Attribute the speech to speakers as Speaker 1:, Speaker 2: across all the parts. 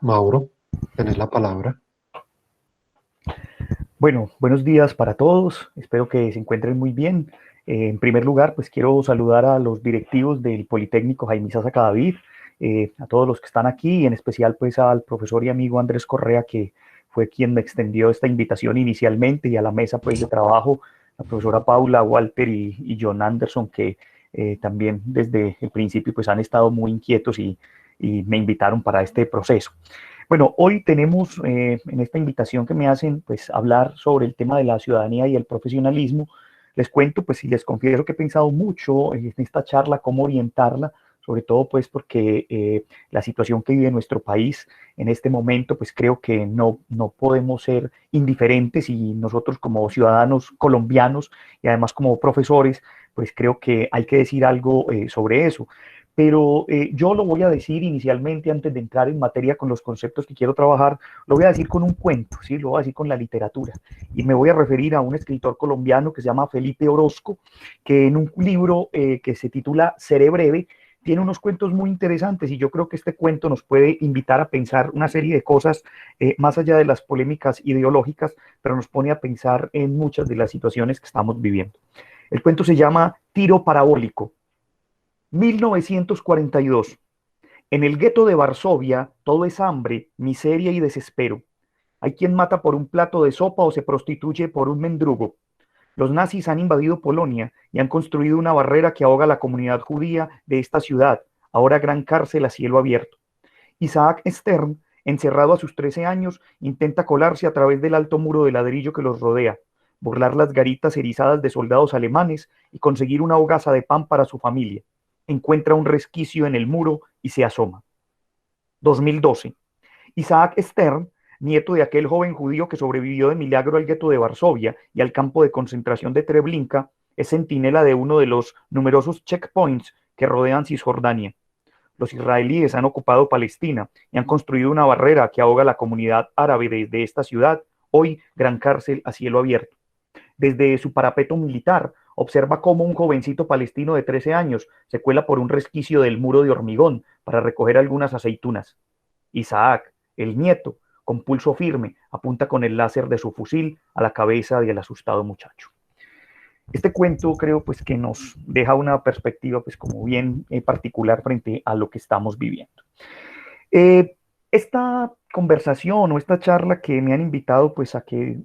Speaker 1: Mauro, tenés la palabra.
Speaker 2: Bueno, buenos días para todos. Espero que se encuentren muy bien. En primer lugar, pues quiero saludar a los directivos del Politécnico Jaime Sasa Cadavid, a todos los que están aquí, y en especial pues al profesor y amigo Andrés Correa, que fue quien me extendió esta invitación inicialmente, y a la mesa pues de trabajo, la profesora Paula, Walter y John Anderson, que también desde el principio pues han estado muy inquietos y me invitaron para este proceso. Bueno, hoy tenemos en esta invitación que me hacen, pues hablar sobre el tema de la ciudadanía y el profesionalismo. Les cuento, pues, y les confieso que he pensado mucho en esta charla, cómo orientarla, sobre todo, pues, porque la situación que vive nuestro país en este momento, pues, creo que no podemos ser indiferentes, y nosotros como ciudadanos colombianos y además como profesores, pues, creo que hay que decir algo sobre eso. Pero yo lo voy a decir inicialmente, antes de entrar en materia con los conceptos que quiero trabajar, lo voy a decir con un cuento, ¿sí? Lo voy a decir con la literatura. Y me voy a referir a un escritor colombiano que se llama Felipe Orozco, que en un libro que se titula Seré breve, tiene unos cuentos muy interesantes, y yo creo que este cuento nos puede invitar a pensar una serie de cosas más allá de las polémicas ideológicas, pero nos pone a pensar en muchas de las situaciones que estamos viviendo. El cuento se llama Tiro Parabólico. 1942. En el gueto de Varsovia todo es hambre, miseria y desespero. Hay quien mata por un plato de sopa o se prostituye por un mendrugo. Los nazis han invadido Polonia y han construido una barrera que ahoga a la comunidad judía de esta ciudad, ahora gran cárcel a cielo abierto. Isaac Stern, encerrado a sus 13 años, intenta colarse a través del alto muro de ladrillo que los rodea, burlar las garitas erizadas de soldados alemanes y conseguir una hogaza de pan para su familia. Encuentra un resquicio en el muro y se asoma. 2012. Isaac Stern, nieto de aquel joven judío que sobrevivió de milagro al gueto de Varsovia y al campo de concentración de Treblinka, es centinela de uno de los numerosos checkpoints que rodean Cisjordania. Los israelíes han ocupado Palestina y han construido una barrera que ahoga a la comunidad árabe desde esta ciudad, hoy gran cárcel a cielo abierto. Desde su parapeto militar, observa cómo un jovencito palestino de 13 años se cuela por un resquicio del muro de hormigón para recoger algunas aceitunas. Isaac, el nieto, con pulso firme, apunta con el láser de su fusil a la cabeza del asustado muchacho. Este cuento creo pues que nos deja una perspectiva pues como bien particular frente a lo que estamos viviendo. Esta conversación o esta charla que me han invitado pues a que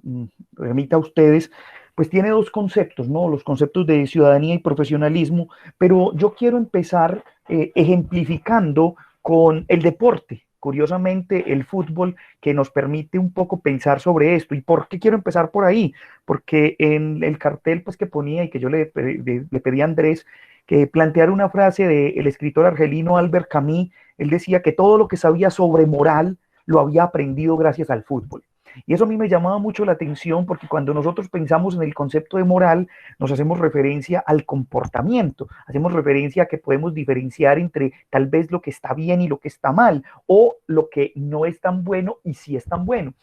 Speaker 2: remita a ustedes, pues tiene dos conceptos, ¿no? Los conceptos de ciudadanía y profesionalismo, pero yo quiero empezar ejemplificando con el deporte. Curiosamente, el fútbol, que nos permite un poco pensar sobre esto. ¿Y por qué quiero empezar por ahí? Porque en el cartel pues, que ponía y que yo le pedí a Andrés que planteara una frase del escritor argelino Albert Camus. Él decía que todo lo que sabía sobre moral lo había aprendido gracias al fútbol. Y eso a mí me llamaba mucho la atención, porque cuando nosotros pensamos en el concepto de moral, nos hacemos referencia al comportamiento, hacemos referencia a que podemos diferenciar entre tal vez lo que está bien y lo que está mal, o lo que no es tan bueno y sí es tan bueno.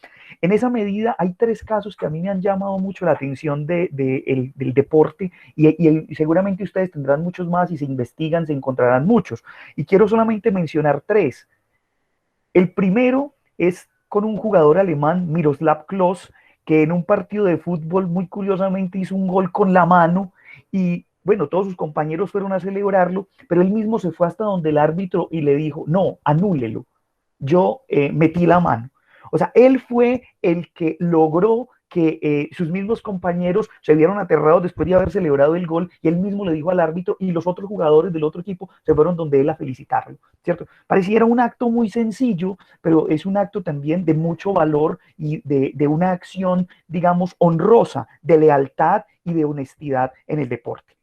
Speaker 2: En esa medida hay tres casos que a mí me han llamado mucho la atención del deporte, y seguramente ustedes tendrán muchos más, y se investigan, se encontrarán muchos. Y quiero solamente mencionar tres. El primero es con un jugador alemán, Miroslav Klose, que en un partido de fútbol muy curiosamente hizo un gol con la mano, y bueno, todos sus compañeros fueron a celebrarlo, pero él mismo se fue hasta donde el árbitro y le dijo, no, anúlelo, yo metí la mano. O sea, él fue el que logró que sus mismos compañeros se vieron aterrados después de haber celebrado el gol, y él mismo le dijo al árbitro, y los otros jugadores del otro equipo se fueron donde él a felicitarlo, ¿cierto? Pareciera un acto muy sencillo, pero es un acto también de mucho valor y de una acción, digamos, honrosa, de lealtad y de honestidad en el deporte.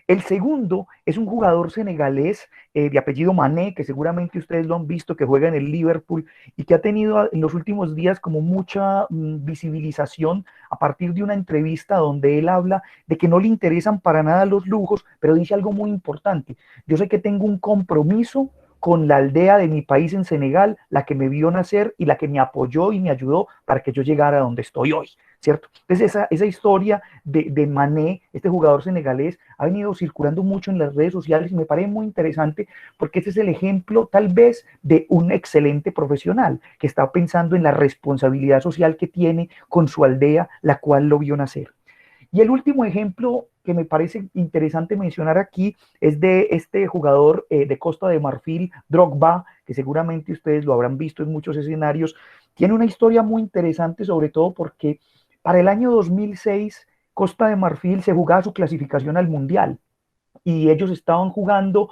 Speaker 2: El segundo es un jugador senegalés de apellido Mané, que seguramente ustedes lo han visto, que juega en el Liverpool y que ha tenido en los últimos días como mucha visibilización a partir de una entrevista donde él habla de que no le interesan para nada los lujos, pero dice algo muy importante: yo sé que tengo un compromiso con la aldea de mi país en Senegal, la que me vio nacer y la que me apoyó y me ayudó para que yo llegara a donde estoy hoy, ¿cierto? Entonces esa historia de Mané, este jugador senegalés, ha venido circulando mucho en las redes sociales y me parece muy interesante porque ese es el ejemplo tal vez de un excelente profesional que está pensando en la responsabilidad social que tiene con su aldea, la cual lo vio nacer. Y el último ejemplo que me parece interesante mencionar aquí es de este jugador de Costa de Marfil, Drogba, que seguramente ustedes lo habrán visto en muchos escenarios. Tiene una historia muy interesante, sobre todo porque para el año 2006 Costa de Marfil se jugaba su clasificación al Mundial y ellos estaban jugando,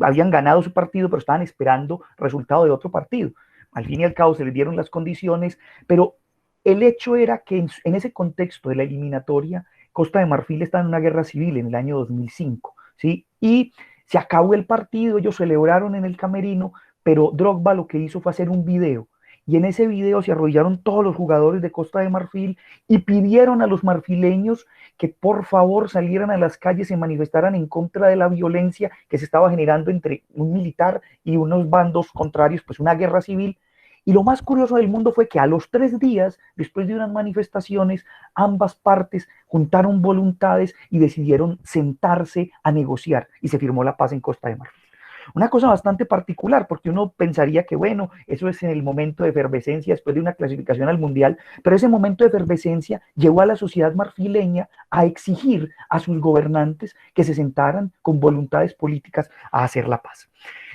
Speaker 2: habían ganado su partido, pero estaban esperando resultado de otro partido. Al fin y al cabo se les dieron las condiciones, pero el hecho era que en ese contexto de la eliminatoria, Costa de Marfil estaba en una guerra civil en el año 2005, ¿sí? Y se acabó el partido, ellos celebraron en el camerino, pero Drogba lo que hizo fue hacer un video. Y en ese video se arrodillaron todos los jugadores de Costa de Marfil y pidieron a los marfileños que por favor salieran a las calles y manifestaran en contra de la violencia que se estaba generando entre un militar y unos bandos contrarios, pues una guerra civil. Y lo más curioso del mundo fue que a los 3 días, después de unas manifestaciones, ambas partes juntaron voluntades y decidieron sentarse a negociar y se firmó la paz en Costa de Marfil. Una cosa bastante particular, porque uno pensaría que, bueno, eso es en el momento de efervescencia después de una clasificación al Mundial, pero ese momento de efervescencia llevó a la sociedad marfileña a exigir a sus gobernantes que se sentaran con voluntades políticas a hacer la paz.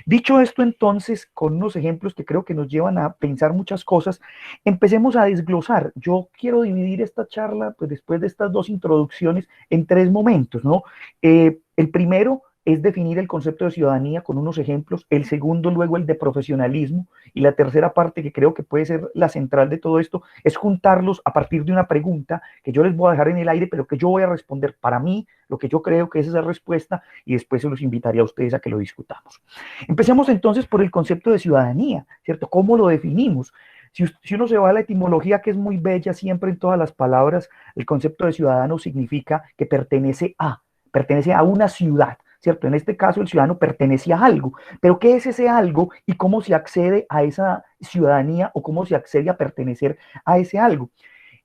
Speaker 2: Dicho esto, entonces, con unos ejemplos que creo que nos llevan a pensar muchas cosas, empecemos a desglosar. Yo quiero dividir esta charla, pues después de estas dos introducciones, en 3 momentos, ¿no? El primero es definir el concepto de ciudadanía con unos ejemplos, el segundo luego el de profesionalismo y la tercera parte que creo que puede ser la central de todo esto es juntarlos a partir de una pregunta que yo les voy a dejar en el aire, pero que yo voy a responder para mí, lo que yo creo que es esa respuesta y después se los invitaría a ustedes a que lo discutamos. Empecemos entonces por el concepto de ciudadanía, ¿cierto? ¿Cómo lo definimos? Si uno se va a la etimología, que es muy bella siempre en todas las palabras, el concepto de ciudadano significa que pertenece a una ciudad, ¿cierto? En este caso el ciudadano pertenece a algo, pero ¿qué es ese algo y cómo se accede a esa ciudadanía o cómo se accede a pertenecer a ese algo?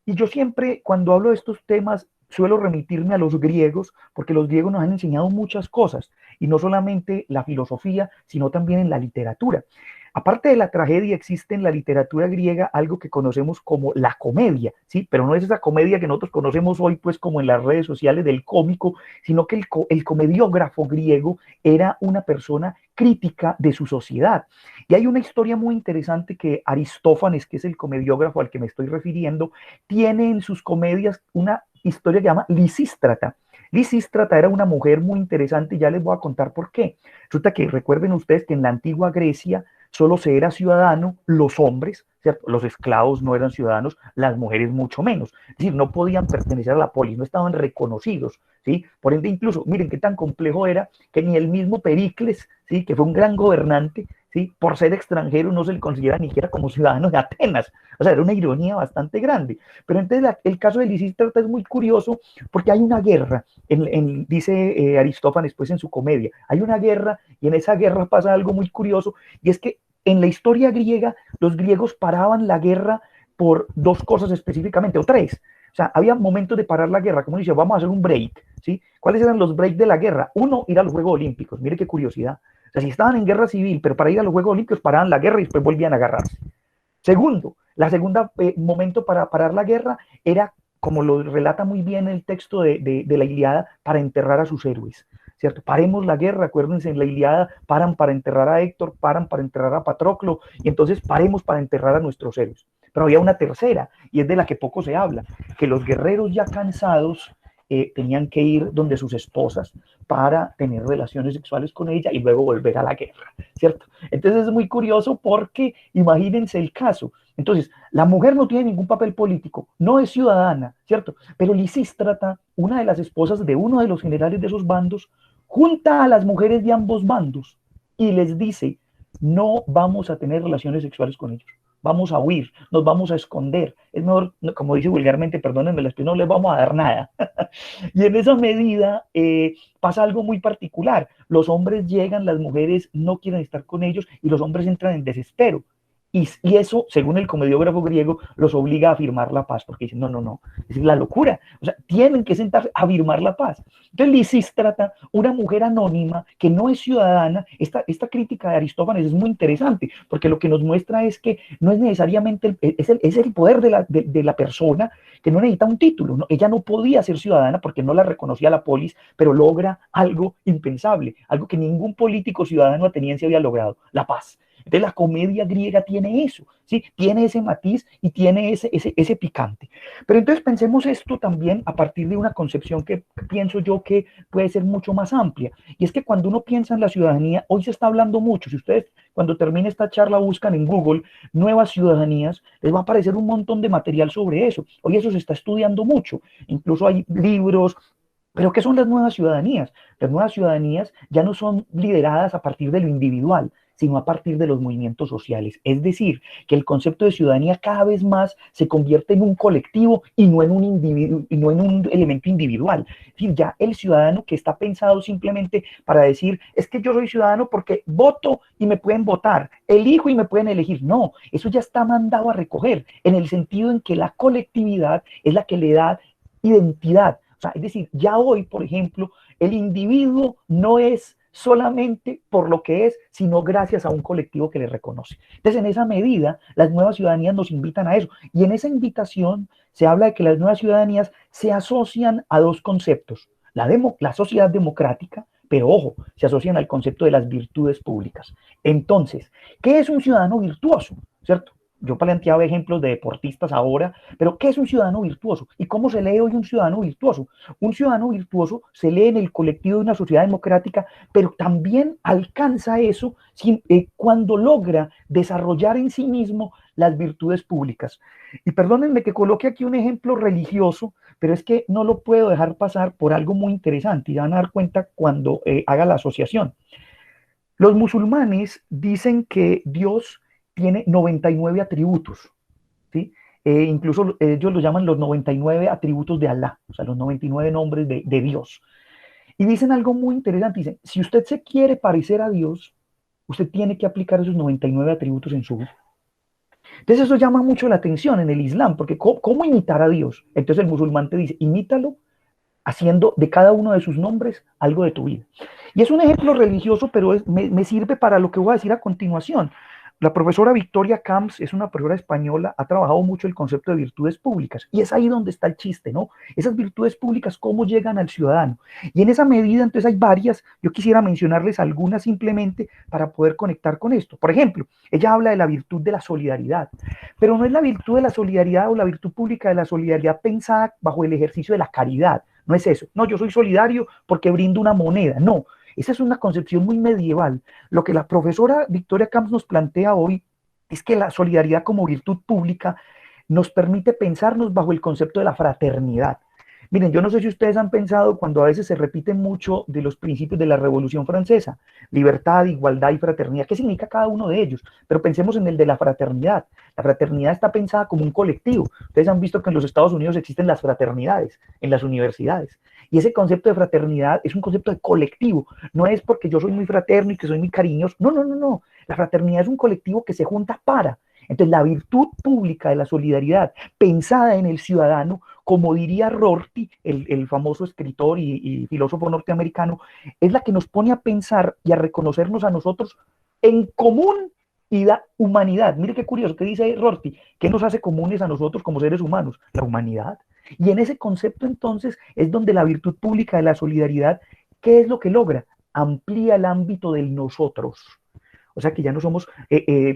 Speaker 2: Y yo siempre, cuando hablo de estos temas, suelo remitirme a los griegos, porque los griegos nos han enseñado muchas cosas, y no solamente la filosofía, sino también en la literatura. Aparte de la tragedia, existe en la literatura griega algo que conocemos como la comedia, ¿sí? Pero no es esa comedia que nosotros conocemos hoy, pues como en las redes sociales del cómico, sino que el comediógrafo griego era una persona crítica de su sociedad. Y hay una historia muy interesante que Aristófanes, que es el comediógrafo al que me estoy refiriendo, tiene en sus comedias una historia que se llama Lisístrata. Lisístrata era una mujer muy interesante y ya les voy a contar por qué. Resulta que recuerden ustedes que en la antigua Grecia solo se era ciudadano los hombres, ¿cierto? Los esclavos no eran ciudadanos, las mujeres mucho menos. Es decir, no podían pertenecer a la polis, no estaban reconocidos, ¿sí? Por ende, incluso, miren qué tan complejo era que ni el mismo Pericles, ¿sí? Que fue un gran gobernante, ¿sí? Por ser extranjero no se le considera ni siquiera como ciudadano de Atenas. O sea, era una ironía bastante grande. Pero entonces el caso de Lisístrata es muy curioso porque hay una guerra, dice Aristófanes pues en su comedia, hay una guerra y en esa guerra pasa algo muy curioso y es que en la historia griega, los griegos paraban la guerra por dos cosas específicamente, o tres. O sea, había momentos de parar la guerra, como dice, vamos a hacer un break, ¿sí? ¿Cuáles eran los breaks de la guerra? Uno, ir a los Juegos Olímpicos, mire qué curiosidad. O sea, si estaban en guerra civil, pero para ir a los Juegos Olímpicos paraban la guerra y después volvían a agarrarse. Segundo, la segunda momento para parar la guerra era, como lo relata muy bien el texto de la Iliada, para enterrar a sus héroes. ¿Cierto? Paremos la guerra, acuérdense, en la Iliada paran para enterrar a Héctor, paran para enterrar a Patroclo, y entonces paremos para enterrar a nuestros héroes. Pero había una tercera, y es de la que poco se habla, que los guerreros ya cansados tenían que ir donde sus esposas para tener relaciones sexuales con ella y luego volver a la guerra, ¿cierto? Entonces es muy curioso porque imagínense el caso. Entonces, la mujer no tiene ningún papel político, no es ciudadana, ¿cierto? Pero Lisístrata, una de las esposas de uno de los generales de esos bandos, junta a las mujeres de ambos bandos y les dice, no vamos a tener relaciones sexuales con ellos, vamos a huir, nos vamos a esconder, es mejor, como dice vulgarmente, perdónenme, no les vamos a dar nada. Y en esa medida pasa algo muy particular, los hombres llegan, las mujeres no quieren estar con ellos y los hombres entran en desespero. Y eso, según el comediógrafo griego, los obliga a firmar la paz, porque dicen, no, no, no, es la locura. O sea, tienen que sentarse a firmar la paz. Entonces, Lisístrata, una mujer anónima que no es ciudadana, esta crítica de Aristófanes es muy interesante, porque lo que nos muestra es que no es necesariamente, es el poder de la persona que no necesita un título. ¿No? Ella no podía ser ciudadana porque no la reconocía la polis, pero logra algo impensable, algo que ningún político ciudadano ateniense había logrado, la paz. Entonces la comedia griega tiene eso, ¿sí? Tiene ese matiz y tiene ese picante. Pero entonces pensemos esto también a partir de una concepción que pienso yo que puede ser mucho más amplia. Y es que cuando uno piensa en la ciudadanía, hoy se está hablando mucho. Si ustedes cuando termine esta charla buscan en Google nuevas ciudadanías, les va a aparecer un montón de material sobre eso. Hoy eso se está estudiando mucho. Incluso hay libros. Pero ¿qué son las nuevas ciudadanías? Las nuevas ciudadanías ya no son lideradas a partir de lo individual, sino a partir de los movimientos sociales. Es decir, que el concepto de ciudadanía cada vez más se convierte en un colectivo y no en un individuo, y no en un elemento individual. Es decir, ya el ciudadano que está pensado simplemente para decir, es que yo soy ciudadano porque voto y me pueden votar, elijo y me pueden elegir. No, eso ya está mandado a recoger, en el sentido en que la colectividad es la que le da identidad. O sea, es decir, ya hoy, por ejemplo, el individuo no es solamente por lo que es, sino gracias a un colectivo que le reconoce. Entonces, en esa medida, las nuevas ciudadanías nos invitan a eso. Y en esa invitación se habla de que las nuevas ciudadanías se asocian a dos conceptos. La sociedad democrática, pero ojo, se asocian al concepto de las virtudes públicas. Entonces, ¿qué es un ciudadano virtuoso? ¿Cierto? Yo planteaba ejemplos de deportistas ahora, pero ¿qué es un ciudadano virtuoso? ¿Y cómo se lee hoy un ciudadano virtuoso? Un ciudadano virtuoso se lee en el colectivo de una sociedad democrática, pero también alcanza eso cuando logra desarrollar en sí mismo las virtudes públicas. Y perdónenme que coloque aquí un ejemplo religioso, pero es que no lo puedo dejar pasar por algo muy interesante y van a dar cuenta cuando haga la asociación. Los musulmanes dicen que Dios tiene 99 atributos, ¿sí? Incluso ellos lo llaman los 99 atributos de Alá, o sea, los 99 nombres de Dios. Y dicen algo muy interesante, dicen, si usted se quiere parecer a Dios, usted tiene que aplicar esos 99 atributos en su vida. Entonces eso llama mucho la atención en el Islam, porque ¿cómo imitar a Dios? Entonces el musulmán te dice, imítalo haciendo de cada uno de sus nombres algo de tu vida. Y es un ejemplo religioso, pero me sirve para lo que voy a decir a continuación. La profesora Victoria Camps es una profesora española, ha trabajado mucho el concepto de virtudes públicas y es ahí donde está el chiste, ¿no? Esas virtudes públicas, ¿cómo llegan al ciudadano? Y en esa medida, entonces hay varias, yo quisiera mencionarles algunas simplemente para poder conectar con esto. Por ejemplo, ella habla de la virtud de la solidaridad, pero no es la virtud de la solidaridad o la virtud pública de la solidaridad pensada bajo el ejercicio de la caridad, no es eso. No, yo soy solidario porque brindo una moneda. No, esa es una concepción muy medieval. Lo que la profesora Victoria Camps nos plantea hoy es que la solidaridad como virtud pública nos permite pensarnos bajo el concepto de la fraternidad. Miren, yo no sé si ustedes han pensado cuando a veces se repiten mucho de los principios de la Revolución Francesa, libertad, igualdad y fraternidad. ¿Qué significa cada uno de ellos? Pero pensemos en el de la fraternidad. La fraternidad está pensada como un colectivo. Ustedes han visto que en los Estados Unidos existen las fraternidades en las universidades. Y ese concepto de fraternidad es un concepto de colectivo. No es porque yo soy muy fraterno y que soy muy cariñoso. No, no, no, no. La fraternidad es un colectivo que se junta para. Entonces, la virtud pública de la solidaridad, pensada en el ciudadano, como diría Rorty, el famoso escritor y filósofo norteamericano, es la que nos pone a pensar y a reconocernos a nosotros en común y da humanidad. Mire qué curioso, ¿qué dice Rorty? ¿Qué nos hace comunes a nosotros como seres humanos? La humanidad. Y en ese concepto entonces es donde la virtud pública de la solidaridad, ¿qué es lo que logra? Amplía el ámbito del nosotros. O sea que ya no somos,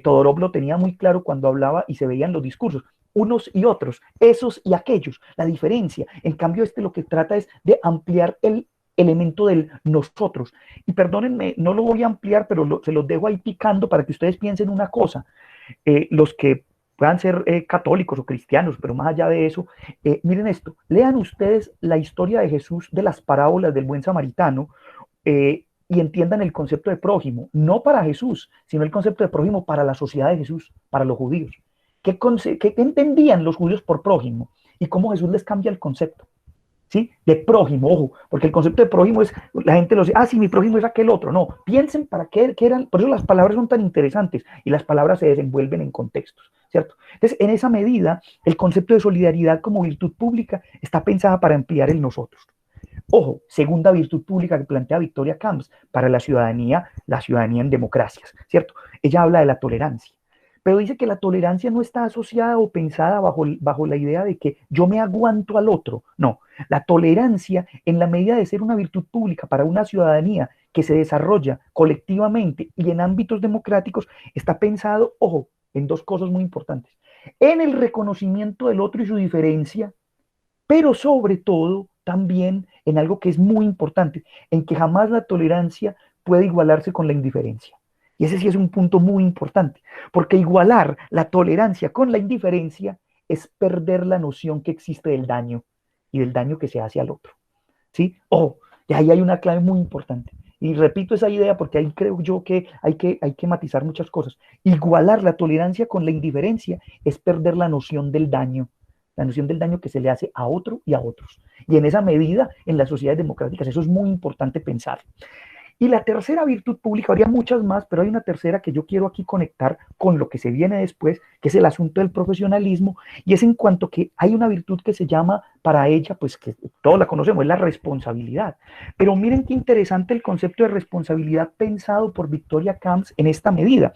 Speaker 2: Todorov lo tenía muy claro cuando hablaba y se veían los discursos, unos y otros, esos y aquellos, la diferencia. En cambio, lo que trata es de ampliar el elemento del nosotros. Y perdónenme, no lo voy a ampliar, pero se los dejo ahí picando para que ustedes piensen una cosa. Los que puedan ser católicos o cristianos, pero más allá de eso, miren esto, lean ustedes la historia de Jesús de las parábolas del buen samaritano, y entiendan el concepto de prójimo, no para Jesús, sino el concepto de prójimo para la sociedad de Jesús, para los judíos. ¿Qué entendían los judíos por prójimo? Y cómo Jesús les cambia el concepto. ¿sí? De prójimo, ojo, porque el concepto de prójimo es, la gente lo dice, ah, sí, mi prójimo es aquel otro. No, piensen para qué eran, por eso las palabras son tan interesantes y las palabras se desenvuelven en contextos, ¿cierto? Entonces, en esa medida, el concepto de solidaridad como virtud pública está pensada para ampliar el nosotros. Ojo, segunda virtud pública que plantea Victoria Camps para la ciudadanía en democracias, ¿cierto? Ella habla de la tolerancia, pero dice que la tolerancia no está asociada o pensada bajo la idea de que yo me aguanto al otro. No, la tolerancia, en la medida de ser una virtud pública para una ciudadanía que se desarrolla colectivamente y en ámbitos democráticos, está pensado, ojo, en dos cosas muy importantes. En el reconocimiento del otro y su diferencia, pero sobre todo también en algo que es muy importante, en que jamás la tolerancia puede igualarse con la indiferencia. Y ese sí es un punto muy importante, porque igualar la tolerancia con la indiferencia es perder la noción que existe del daño y del daño que se hace al otro. ¿Sí? Oh, y ahí hay una clave muy importante. Y repito esa idea porque ahí creo yo que hay que matizar muchas cosas. Igualar la tolerancia con la indiferencia es perder la noción del daño que se le hace a otro y a otros. Y en esa medida, en las sociedades democráticas, eso es muy importante pensar. Y la tercera virtud pública, habría muchas más, pero hay una tercera que yo quiero aquí conectar con lo que se viene después, que es el asunto del profesionalismo, y es en cuanto que hay una virtud que se llama para ella, pues que todos la conocemos, es la responsabilidad. Pero miren qué interesante el concepto de responsabilidad pensado por Victoria Camps en esta medida.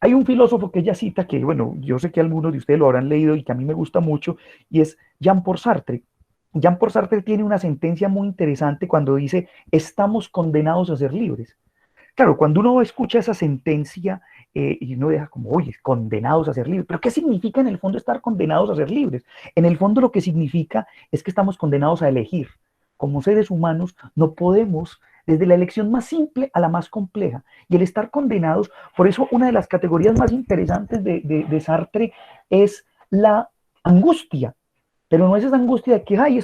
Speaker 2: Hay un filósofo que ella cita, que bueno, yo sé que algunos de ustedes lo habrán leído y que a mí me gusta mucho, y es Jean-Paul Sartre. Jean-Paul Sartre tiene una sentencia muy interesante cuando dice, estamos condenados a ser libres. Claro, cuando uno escucha esa sentencia y uno deja como, oye, condenados a ser libres, pero ¿qué significa en el fondo estar condenados a ser libres? En el fondo lo que significa es que estamos condenados a elegir. Como seres humanos no podemos, desde la elección más simple a la más compleja, y el estar condenados, por eso una de las categorías más interesantes de Sartre es la angustia, pero no es esa angustia de que, ay,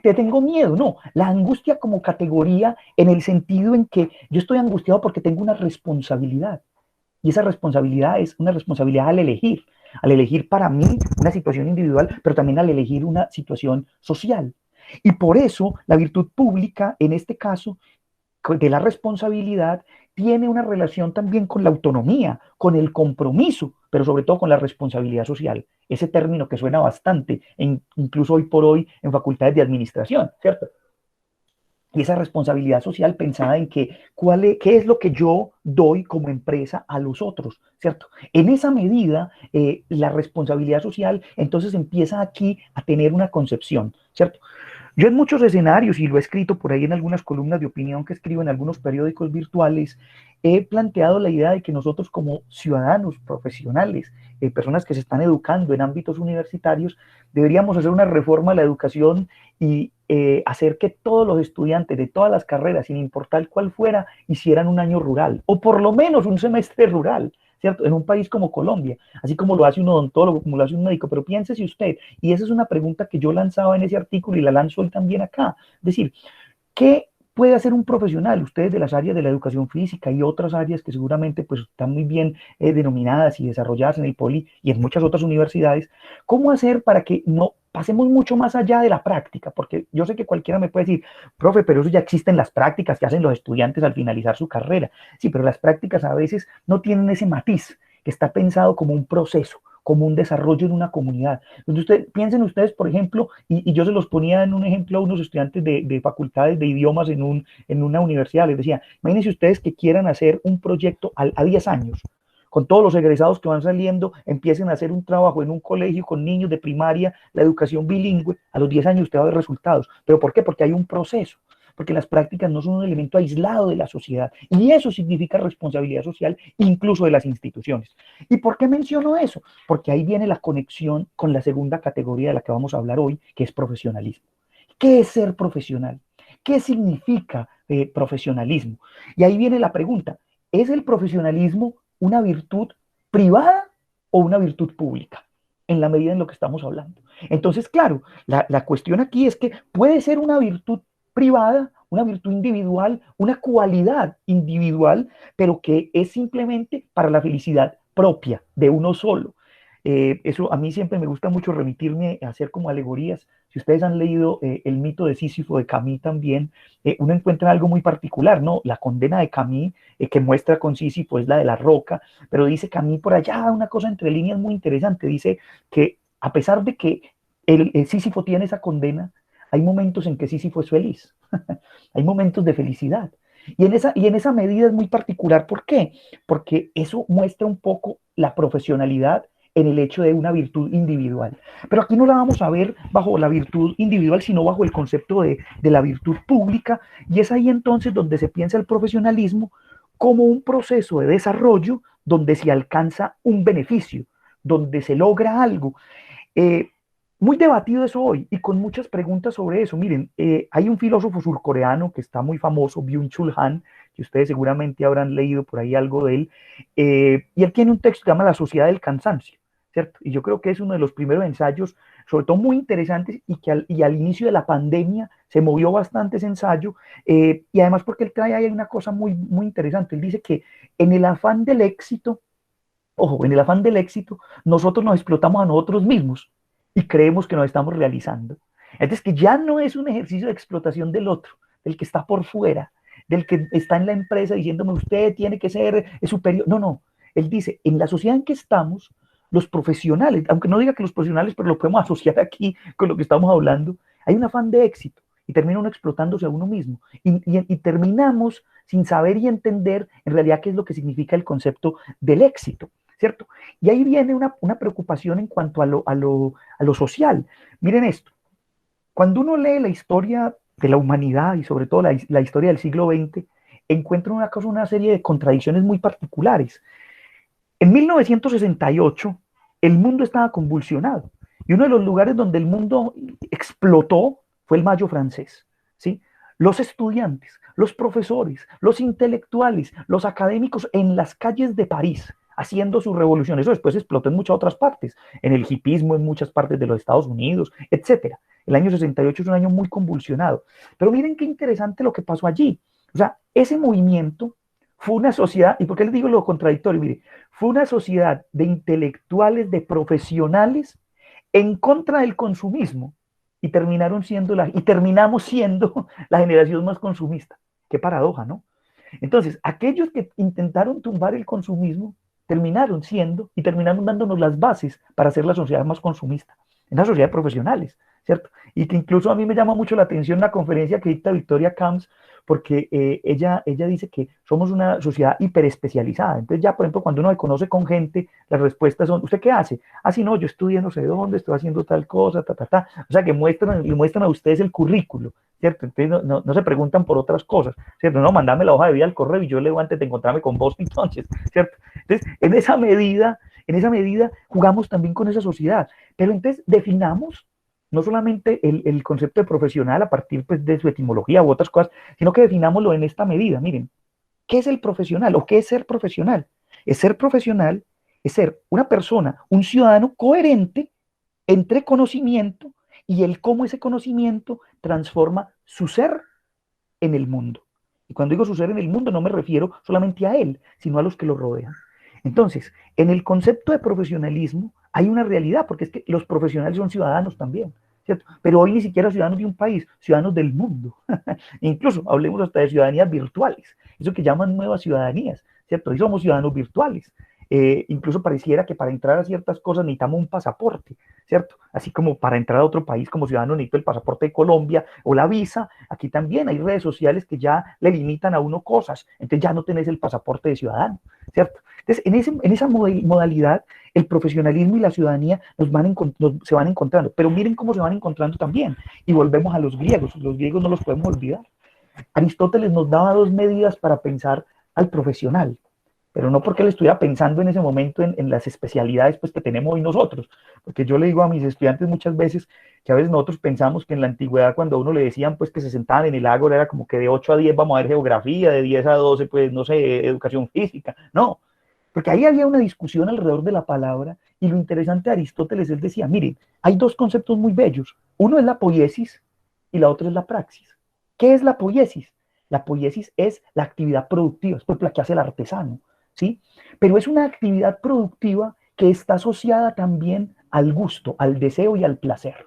Speaker 2: te tengo miedo, no, la angustia como categoría en el sentido en que yo estoy angustiado porque tengo una responsabilidad, y esa responsabilidad es una responsabilidad al elegir para mí una situación individual, pero también al elegir una situación social. Y por eso la virtud pública, en este caso, de la responsabilidad, tiene una relación también con la autonomía, con el compromiso, pero sobre todo con la responsabilidad social. Ese término que suena bastante, incluso hoy por hoy en facultades de administración, ¿cierto? Y esa responsabilidad social pensada en qué es lo que yo doy como empresa a los otros, ¿cierto? En esa medida, la responsabilidad social entonces empieza aquí a tener una concepción, ¿cierto? Yo en muchos escenarios, y lo he escrito por ahí en algunas columnas de opinión que escribo en algunos periódicos virtuales, he planteado la idea de que nosotros como ciudadanos profesionales, personas que se están educando en ámbitos universitarios, deberíamos hacer una reforma a la educación y hacer que todos los estudiantes de todas las carreras, sin importar cuál fuera, hicieran un año rural, o por lo menos un semestre rural, ¿cierto? En un país como Colombia, así como lo hace un odontólogo, como lo hace un médico, pero piénsese usted, y esa es una pregunta que yo lanzaba en ese artículo y la lanzo hoy también acá, es decir, ¿qué puede hacer un profesional? Ustedes de las áreas de la educación física y otras áreas que seguramente pues están muy bien denominadas y desarrolladas en el Poli y en muchas otras universidades, ¿cómo hacer para que no pasemos mucho más allá de la práctica? Porque yo sé que cualquiera me puede decir, profe, pero eso ya existen las prácticas que hacen los estudiantes al finalizar su carrera. Sí, pero las prácticas a veces no tienen ese matiz que está pensado como un proceso, como un desarrollo en una comunidad. Entonces, piensen ustedes, por ejemplo, y yo se los ponía en un ejemplo a unos estudiantes de facultades de idiomas en una universidad, les decía, imagínense ustedes que quieran hacer un proyecto a 10 años, con todos los egresados que van saliendo, empiecen a hacer un trabajo en un colegio con niños de primaria, la educación bilingüe, a los 10 años usted va a ver resultados. ¿Pero por qué? Porque hay un proceso, porque las prácticas no son un elemento aislado de la sociedad, y eso significa responsabilidad social, incluso de las instituciones. ¿Y por qué menciono eso? Porque ahí viene la conexión con la segunda categoría de la que vamos a hablar hoy, que es profesionalismo. ¿Qué es ser profesional? ¿Qué significa profesionalismo? Y ahí viene la pregunta, ¿es el profesionalismo una virtud privada o una virtud pública? En la medida en lo que estamos hablando. Entonces, claro, la cuestión aquí es que puede ser una virtud privada, una virtud individual, una cualidad individual, pero que es simplemente para la felicidad propia de uno solo. Eso a mí siempre me gusta mucho remitirme a hacer como alegorías si ustedes han leído El mito de Sísifo de Camus también, uno encuentra algo muy particular, ¿no? La condena de Camus que muestra con Sísifo es la de la roca, pero dice Camus por allá una cosa entre líneas muy interesante, dice que a pesar de que el Sísifo tiene esa condena, hay momentos en que Sísifo es feliz, hay momentos de felicidad. Y en esa medida es muy particular. ¿Por qué? Porque eso muestra un poco la profesionalidad en el hecho de una virtud individual. Pero aquí no la vamos a ver bajo la virtud individual, sino bajo el concepto de la virtud pública, y es ahí entonces donde se piensa el profesionalismo como un proceso de desarrollo donde se alcanza un beneficio, donde se logra algo. Eh, Muy debatido eso hoy y con muchas preguntas sobre eso. Miren, hay un filósofo surcoreano que está muy famoso, Byung-Chul Han, que ustedes seguramente habrán leído por ahí algo de él, y él tiene un texto que se llama La sociedad del cansancio, ¿cierto? Y yo creo que es uno de los primeros ensayos, sobre todo muy interesantes, y al inicio de la pandemia se movió bastante ese ensayo, y además porque él trae ahí una cosa muy, muy interesante. Él dice que en el afán del éxito, ojo, en el afán del éxito, nosotros nos explotamos a nosotros mismos y creemos que nos estamos realizando. Entonces, que ya no es un ejercicio de explotación del otro, del que está por fuera, del que está en la empresa diciéndome usted tiene que ser superior. No, no. Él dice, en la sociedad en que estamos, los profesionales, aunque no diga que los profesionales, pero lo podemos asociar aquí con lo que estamos hablando, hay un afán de éxito y termina uno explotándose a uno mismo. Y terminamos sin saber y entender en realidad qué es lo que significa el concepto del éxito. ¿Cierto? Y ahí viene una preocupación en cuanto a lo social. Miren esto, cuando uno lee la historia de la humanidad y sobre todo la historia del siglo XX, encuentra una serie de contradicciones muy particulares. En 1968, el mundo estaba convulsionado y uno de los lugares donde el mundo explotó fue el Mayo francés, ¿sí? Los estudiantes, los profesores, los intelectuales, los académicos en las calles de París haciendo su revolución. Eso después explotó en muchas otras partes, en el hipismo, en muchas partes de los Estados Unidos, etcétera. El año 68 es un año muy convulsionado. Pero miren qué interesante lo que pasó allí. O sea, ese movimiento fue una sociedad, ¿y por qué les digo lo contradictorio? Mire, fue una sociedad de intelectuales, de profesionales en contra del consumismo y terminamos siendo la generación más consumista. Qué paradoja, ¿no? Entonces, aquellos que intentaron tumbar el consumismo terminaron siendo y terminaron dándonos las bases para hacer la sociedad más consumista, en la sociedad de profesionales, ¿cierto? Y que incluso a mí me llama mucho la atención una conferencia que dicta Victoria Camps, porque ella dice que somos una sociedad hiperespecializada. Entonces ya, por ejemplo, cuando uno se conoce con gente, las respuestas son, ¿usted qué hace? Ah, sí, no, yo estudié no sé dónde, estoy haciendo tal cosa, ta, ta, ta. O sea, que le muestran a ustedes el currículo, ¿cierto? Entonces no se preguntan por otras cosas, ¿cierto? No, mandame la hoja de vida al correo y yo leo antes de encontrarme con vos entonces, ¿cierto? Entonces, en esa medida jugamos también con esa sociedad, pero entonces definamos no solamente el concepto de profesional a partir pues, de su etimología u otras cosas, sino que definámoslo en esta medida. Miren, ¿qué es el profesional o qué es ser profesional? Ser profesional es ser una persona, un ciudadano coherente entre conocimiento y el cómo ese conocimiento transforma su ser en el mundo. Y cuando digo su ser en el mundo no me refiero solamente a él, sino a los que lo rodean. Entonces, en el concepto de profesionalismo hay una realidad, porque es que los profesionales son ciudadanos también, ¿cierto? Pero hoy ni siquiera ciudadanos de un país, ciudadanos del mundo. Incluso hablemos hasta de ciudadanías virtuales, eso que llaman nuevas ciudadanías, ¿cierto? Hoy somos ciudadanos virtuales. Incluso pareciera que para entrar a ciertas cosas necesitamos un pasaporte, ¿cierto? Así como para entrar a otro país como ciudadano necesito el pasaporte de Colombia o la visa, aquí también hay redes sociales que ya le limitan a uno cosas, entonces ya no tenés el pasaporte de ciudadano, ¿cierto? Entonces, en esa modalidad, el profesionalismo y la ciudadanía se van encontrando, pero miren cómo se van encontrando también, y volvemos a los griegos no los podemos olvidar. Aristóteles nos daba dos medidas para pensar al profesional, pero no porque él estuviera pensando en ese momento en las especialidades pues, que tenemos hoy nosotros, porque yo le digo a mis estudiantes muchas veces que a veces nosotros pensamos que en la antigüedad cuando a uno le decían pues que se sentaban en el ágora era como que de 8 a 10 vamos a ver geografía, de 10 a 12 pues no sé, educación física, no, porque ahí había una discusión alrededor de la palabra y lo interesante de Aristóteles, él decía, miren, hay dos conceptos muy bellos, uno es la poiesis y la otra es la praxis. ¿Qué es la poiesis? La poiesis es la actividad productiva, es la que hace el artesano, ¿sí? Pero es una actividad productiva que está asociada también al gusto, al deseo y al placer.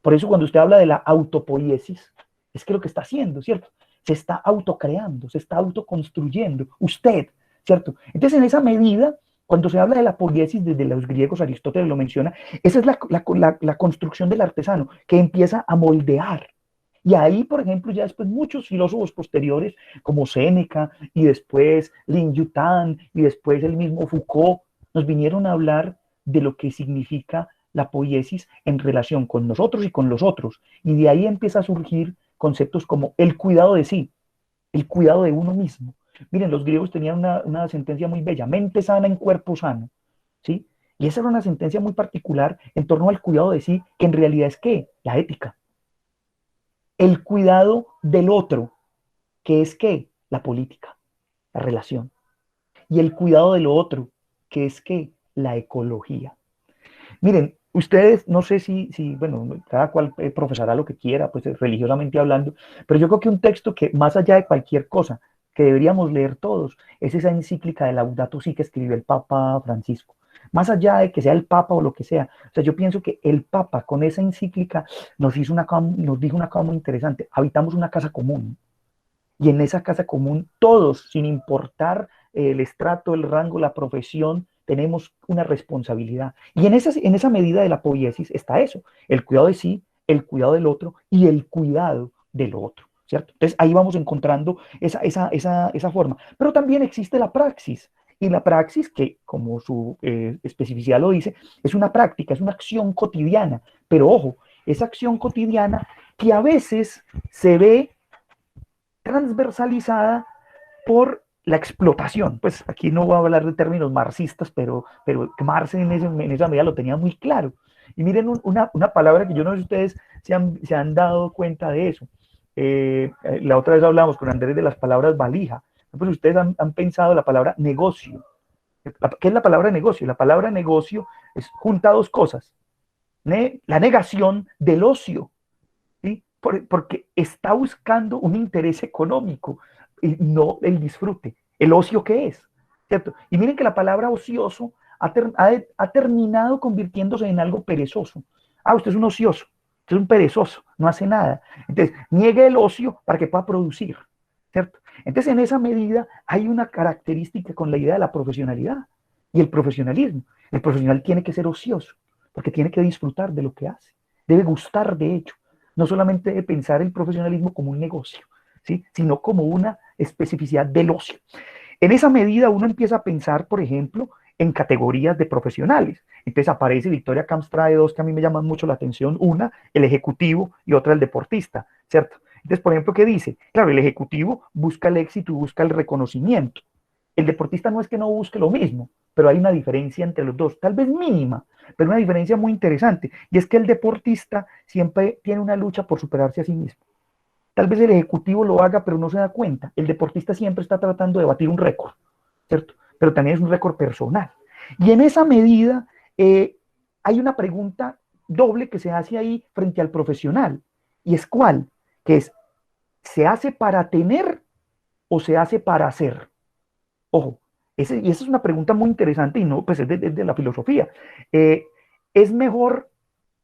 Speaker 2: Por eso cuando usted habla de la autopoiesis, es que lo que está haciendo, ¿cierto? Se está autocreando, se está autoconstruyendo, usted, ¿cierto? Entonces, en esa medida, cuando se habla de la poiesis, desde los griegos, Aristóteles lo menciona, esa es la construcción del artesano, que empieza a moldear. Y ahí, por ejemplo, ya después muchos filósofos posteriores, como Séneca, y después Lin Yutang, y después el mismo Foucault, nos vinieron a hablar de lo que significa la poiesis en relación con nosotros y con los otros. Y de ahí empieza a surgir conceptos como el cuidado de sí, el cuidado de uno mismo. Miren, los griegos tenían una sentencia muy bella, mente sana en cuerpo sano, ¿sí? Y esa era una sentencia muy particular en torno al cuidado de sí, que en realidad es ¿qué? La ética. El cuidado del otro, que es ¿qué? La política, la relación. Y el cuidado de lo otro, que es ¿qué? La ecología. Miren, ustedes, no sé si bueno, cada cual profesará lo que quiera, pues religiosamente hablando, pero yo creo que un texto que más allá de cualquier cosa que deberíamos leer todos es esa encíclica de Laudato Si que escribió el Papa Francisco. Más allá de que sea el Papa o lo que sea, o sea, yo pienso que el Papa con esa encíclica nos dijo una cosa muy interesante, habitamos una casa común, y en esa casa común todos, sin importar el estrato, el rango, la profesión, tenemos una responsabilidad. Y en esa medida de la poiesis está eso, el cuidado de sí, el cuidado del otro y el cuidado del otro, ¿cierto? Entonces ahí vamos encontrando esa forma. Pero también existe la praxis. Y la praxis, que como su especificidad lo dice, es una práctica, es una acción cotidiana. Pero ojo, esa acción cotidiana que a veces se ve transversalizada por la explotación. Pues aquí no voy a hablar de términos marxistas, pero Marx en esa medida lo tenía muy claro. Y miren una palabra que yo no sé si ustedes se han dado cuenta de eso. La otra vez hablamos con Andrés de las palabras valija. Pues ustedes han pensado la palabra negocio. ¿Qué es la palabra negocio? La palabra negocio es junta dos cosas. La negación del ocio, ¿sí? Porque está buscando un interés económico y no el disfrute. ¿El ocio qué es? ¿Cierto? Y miren que la palabra ocioso ha terminado convirtiéndose en algo perezoso. Ah, usted es un ocioso, usted es un perezoso, no hace nada. Entonces, niegue el ocio para que pueda producir, ¿cierto? Entonces, en esa medida hay una característica con la idea de la profesionalidad y el profesionalismo. El profesional tiene que ser ocioso, porque tiene que disfrutar de lo que hace, debe gustar de hecho, no solamente de pensar el profesionalismo como un negocio, ¿sí? Sino como una especificidad del ocio. En esa medida uno empieza a pensar, por ejemplo, en categorías de profesionales. Entonces aparece Victoria Camps trae dos que a mí me llaman mucho la atención, una, el ejecutivo y otra, el deportista, ¿cierto? Entonces, por ejemplo, ¿qué dice? Claro, el ejecutivo busca el éxito y busca el reconocimiento. El deportista no es que no busque lo mismo, pero hay una diferencia entre los dos, tal vez mínima, pero una diferencia muy interesante, y es que el deportista siempre tiene una lucha por superarse a sí mismo. Tal vez el ejecutivo lo haga, pero no se da cuenta. El deportista siempre está tratando de batir un récord, ¿cierto? Pero también es un récord personal. Y en esa medida hay una pregunta doble que se hace ahí frente al profesional. ¿Y es cuál? Que es, ¿se hace para tener o se hace para hacer? Ojo, y esa es una pregunta muy interesante y no, pues es de la filosofía. Eh, ¿Es mejor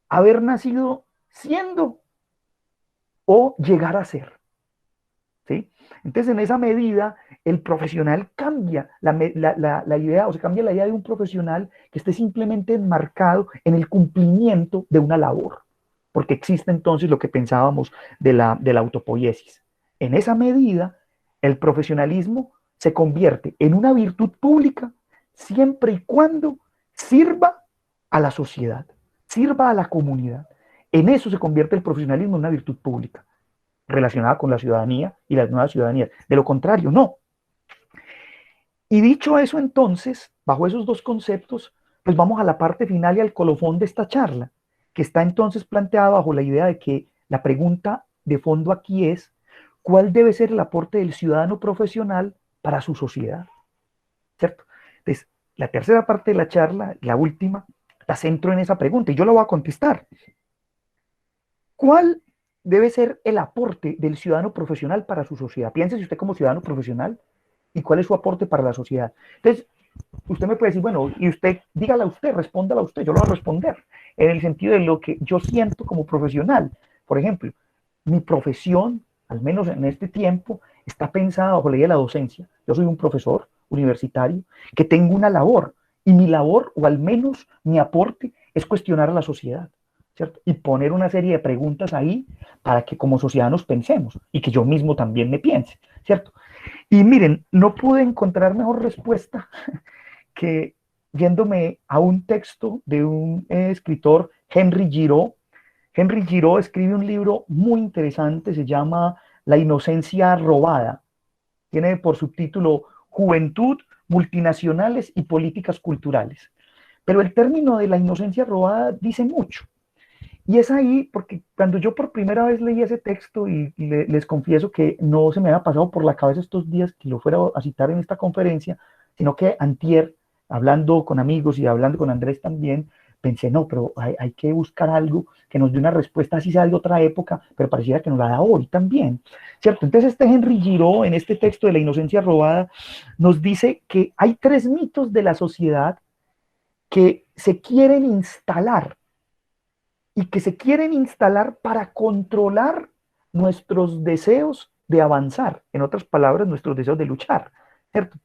Speaker 2: haber nacido siendo o llegar a ser? ¿Sí? Entonces, en esa medida, el profesional cambia la idea, o se cambia la idea de un profesional que esté simplemente enmarcado en el cumplimiento de una labor, porque existe entonces lo que pensábamos de la autopoiesis. En esa medida, el profesionalismo se convierte en una virtud pública siempre y cuando sirva a la sociedad, sirva a la comunidad. En eso se convierte el profesionalismo en una virtud pública relacionada con la ciudadanía y las nuevas ciudadanías. De lo contrario, no. Y dicho eso, entonces, bajo esos dos conceptos, pues vamos a la parte final y al colofón de esta charla, que está entonces planteada bajo la idea de que la pregunta de fondo aquí es, ¿cuál debe ser el aporte del ciudadano profesional para su sociedad? ¿Cierto? Entonces, la tercera parte de la charla, la última, la centro en esa pregunta y yo la voy a contestar. ¿Cuál debe ser el aporte del ciudadano profesional para su sociedad? Piénsese usted como ciudadano profesional y cuál es su aporte para la sociedad. Entonces, usted me puede decir, bueno, y usted, dígala usted, respóndala usted, yo lo voy a responder, en el sentido de lo que yo siento como profesional. Por ejemplo, mi profesión, al menos en este tiempo, está pensada bajo la ley de la docencia. Yo soy un profesor universitario que tengo una labor, y mi labor, o al menos mi aporte, es cuestionar a la sociedad, ¿cierto? Y poner una serie de preguntas ahí para que como sociedad nos pensemos y que yo mismo también me piense, ¿cierto? Y miren, no pude encontrar mejor respuesta que yéndome a un texto de un escritor, Henry Giraud. Henry Giraud escribe un libro muy interesante, se llama La inocencia robada. Tiene por subtítulo Juventud, multinacionales y políticas culturales. Pero el término de la inocencia robada dice mucho. Y es ahí porque cuando yo por primera vez leí ese texto, y les confieso que no se me había pasado por la cabeza estos días que lo fuera a citar en esta conferencia, sino que antier, hablando con amigos y hablando con Andrés también, pensé, no, pero hay que buscar algo que nos dé una respuesta, así sea de otra época, pero pareciera que nos la da hoy también, ¿cierto? Entonces este Henry Giraud, en este texto de la inocencia robada, nos dice que hay tres mitos de la sociedad que se quieren instalar y que se quieren instalar para controlar nuestros deseos de avanzar, en otras palabras, nuestros deseos de luchar, ¿cierto?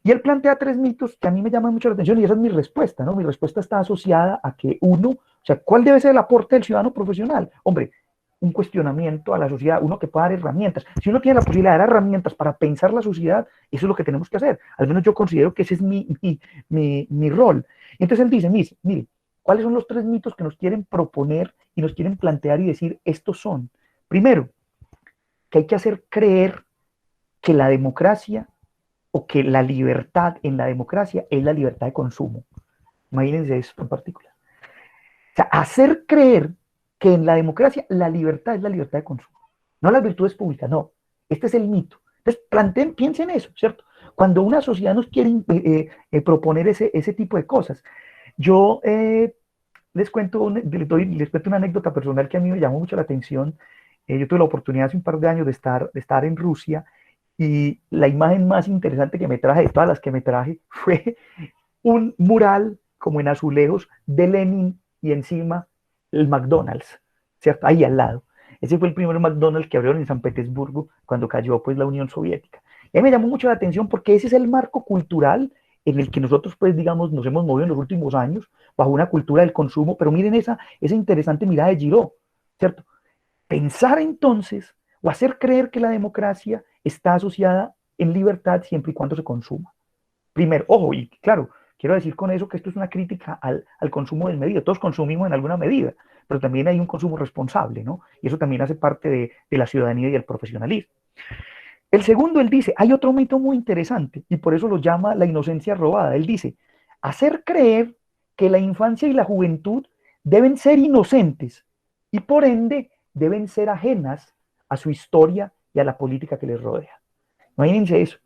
Speaker 2: Y él plantea tres mitos que a mí me llaman mucho la atención y esa es mi respuesta, ¿no? Mi respuesta está asociada a que uno, o sea, ¿cuál debe ser el aporte del ciudadano profesional? Hombre, un cuestionamiento a la sociedad, uno que pueda dar herramientas. Si uno tiene la posibilidad de dar herramientas para pensar la sociedad, eso es lo que tenemos que hacer. Al menos yo considero que ese es mi rol. Entonces él dice, mire, ¿cuáles son los tres mitos que nos quieren proponer y nos quieren plantear y decir, estos son? Primero, que hay que hacer creer que la democracia o que la libertad en la democracia es la libertad de consumo. Imagínense eso en particular. O sea, hacer creer que en la democracia la libertad es la libertad de consumo, no las virtudes públicas, no. Este es el mito. Entonces, planteen, piensen eso, ¿cierto? Cuando una sociedad nos quiere proponer ese tipo de cosas. Yo les cuento una anécdota personal que a mí me llamó mucho la atención. Yo tuve la oportunidad hace un par de años de estar en Rusia y la imagen más interesante que me traje, de todas las que me traje, fue un mural como en azulejos de Lenin y encima el McDonald's, ¿cierto? Ahí al lado. Ese fue el primer McDonald's que abrieron en San Petersburgo cuando cayó pues la Unión Soviética. Y a mí me llamó mucho la atención porque ese es el marco cultural en el que nosotros pues digamos nos hemos movido en los últimos años bajo una cultura del consumo, pero miren esa interesante mirada de Giraud, ¿cierto? Pensar entonces o hacer creer que la democracia está asociada en libertad siempre y cuando se consuma. Primero, ojo, y claro, quiero decir con eso que esto es una crítica al consumo desmedido. Todos consumimos en alguna medida, pero también hay un consumo responsable, ¿no? Y eso también hace parte de la ciudadanía y del profesionalismo. El segundo, él dice, hay otro mito muy interesante y por eso lo llama la inocencia robada. Él dice, hacer creer que la infancia y la juventud deben ser inocentes y por ende deben ser ajenas a su historia y a la política que les rodea. Imagínense eso.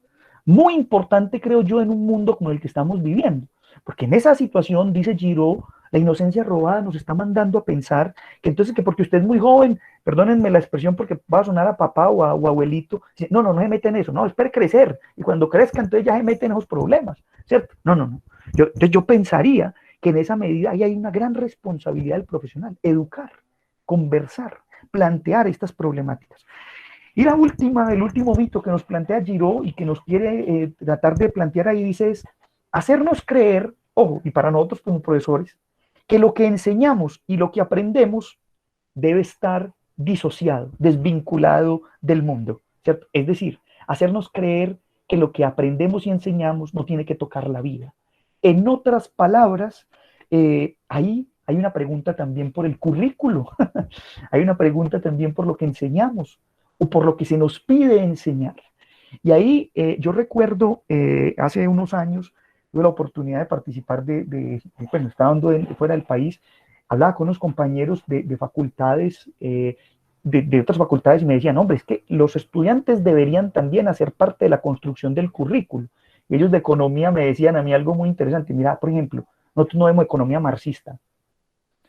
Speaker 2: Muy importante, creo yo, en un mundo como el que estamos viviendo. Porque en esa situación, dice Giraud, la inocencia robada nos está mandando a pensar que entonces que porque usted es muy joven, perdónenme la expresión porque va a sonar a papá o abuelito, no se mete en eso, no, espere crecer. Y cuando crezca, entonces ya se mete en esos problemas, ¿cierto? No. Yo pensaría que en esa medida ahí hay una gran responsabilidad del profesional, educar, conversar, plantear estas problemáticas. Y el último mito que nos plantea Giraud y que nos quiere tratar de plantear ahí, dice es hacernos creer, ojo, y para nosotros como profesores, que lo que enseñamos y lo que aprendemos debe estar disociado, desvinculado del mundo, ¿cierto? Es decir, hacernos creer que lo que aprendemos y enseñamos no tiene que tocar la vida. En otras palabras, ahí hay una pregunta también por el currículo, hay una pregunta también por lo que enseñamos o por lo que se nos pide enseñar. Y ahí yo recuerdo hace unos años tuve la oportunidad de participar bueno, estaba fuera del país, hablaba con unos compañeros de facultades, de otras facultades y me decían, hombre, es que los estudiantes deberían también hacer parte de la construcción del currículo. Y ellos de economía me decían a mí algo muy interesante, mira, por ejemplo, nosotros no vemos economía marxista.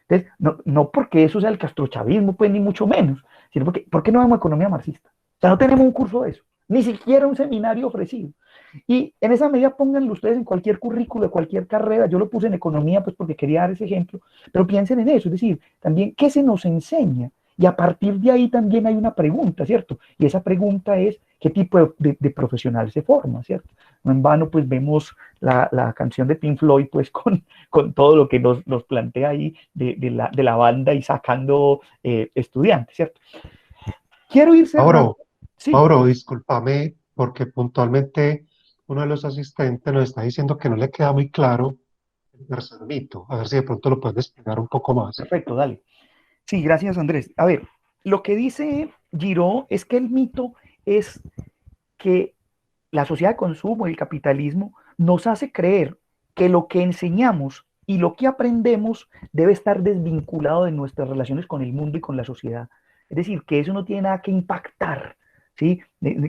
Speaker 2: Entonces, no porque eso sea el castrochavismo, pues ni mucho menos, sino porque ¿por qué no vemos economía marxista? O sea, no tenemos un curso de eso, ni siquiera un seminario ofrecido. Y en esa medida pónganlo ustedes en cualquier currículo de cualquier carrera. Yo lo puse en economía pues porque quería dar ese ejemplo, pero piensen en eso, es decir, también qué se nos enseña. Y a partir de ahí también hay una pregunta, ¿cierto? Y esa pregunta es, ¿qué tipo de profesional se forma, ¿cierto? No en vano, pues vemos la canción de Pink Floyd, pues con todo lo que nos plantea ahí de la banda y sacando estudiantes, ¿cierto? Quiero ir cerrando.
Speaker 1: Mauro,
Speaker 2: Sí,
Speaker 1: Mauro, discúlpame porque puntualmente uno de los asistentes nos está diciendo que no le queda muy claro el tercer mito. A ver si de pronto lo puedes explicar un poco más.
Speaker 2: perfecto, dale. Sí, gracias Andrés. A ver, lo que dice Giraud es que el mito es que la sociedad de consumo, el capitalismo, nos hace creer que lo que enseñamos y lo que aprendemos debe estar desvinculado de nuestras relaciones con el mundo y con la sociedad. Es decir, que eso no tiene nada que impactar, ¿sí?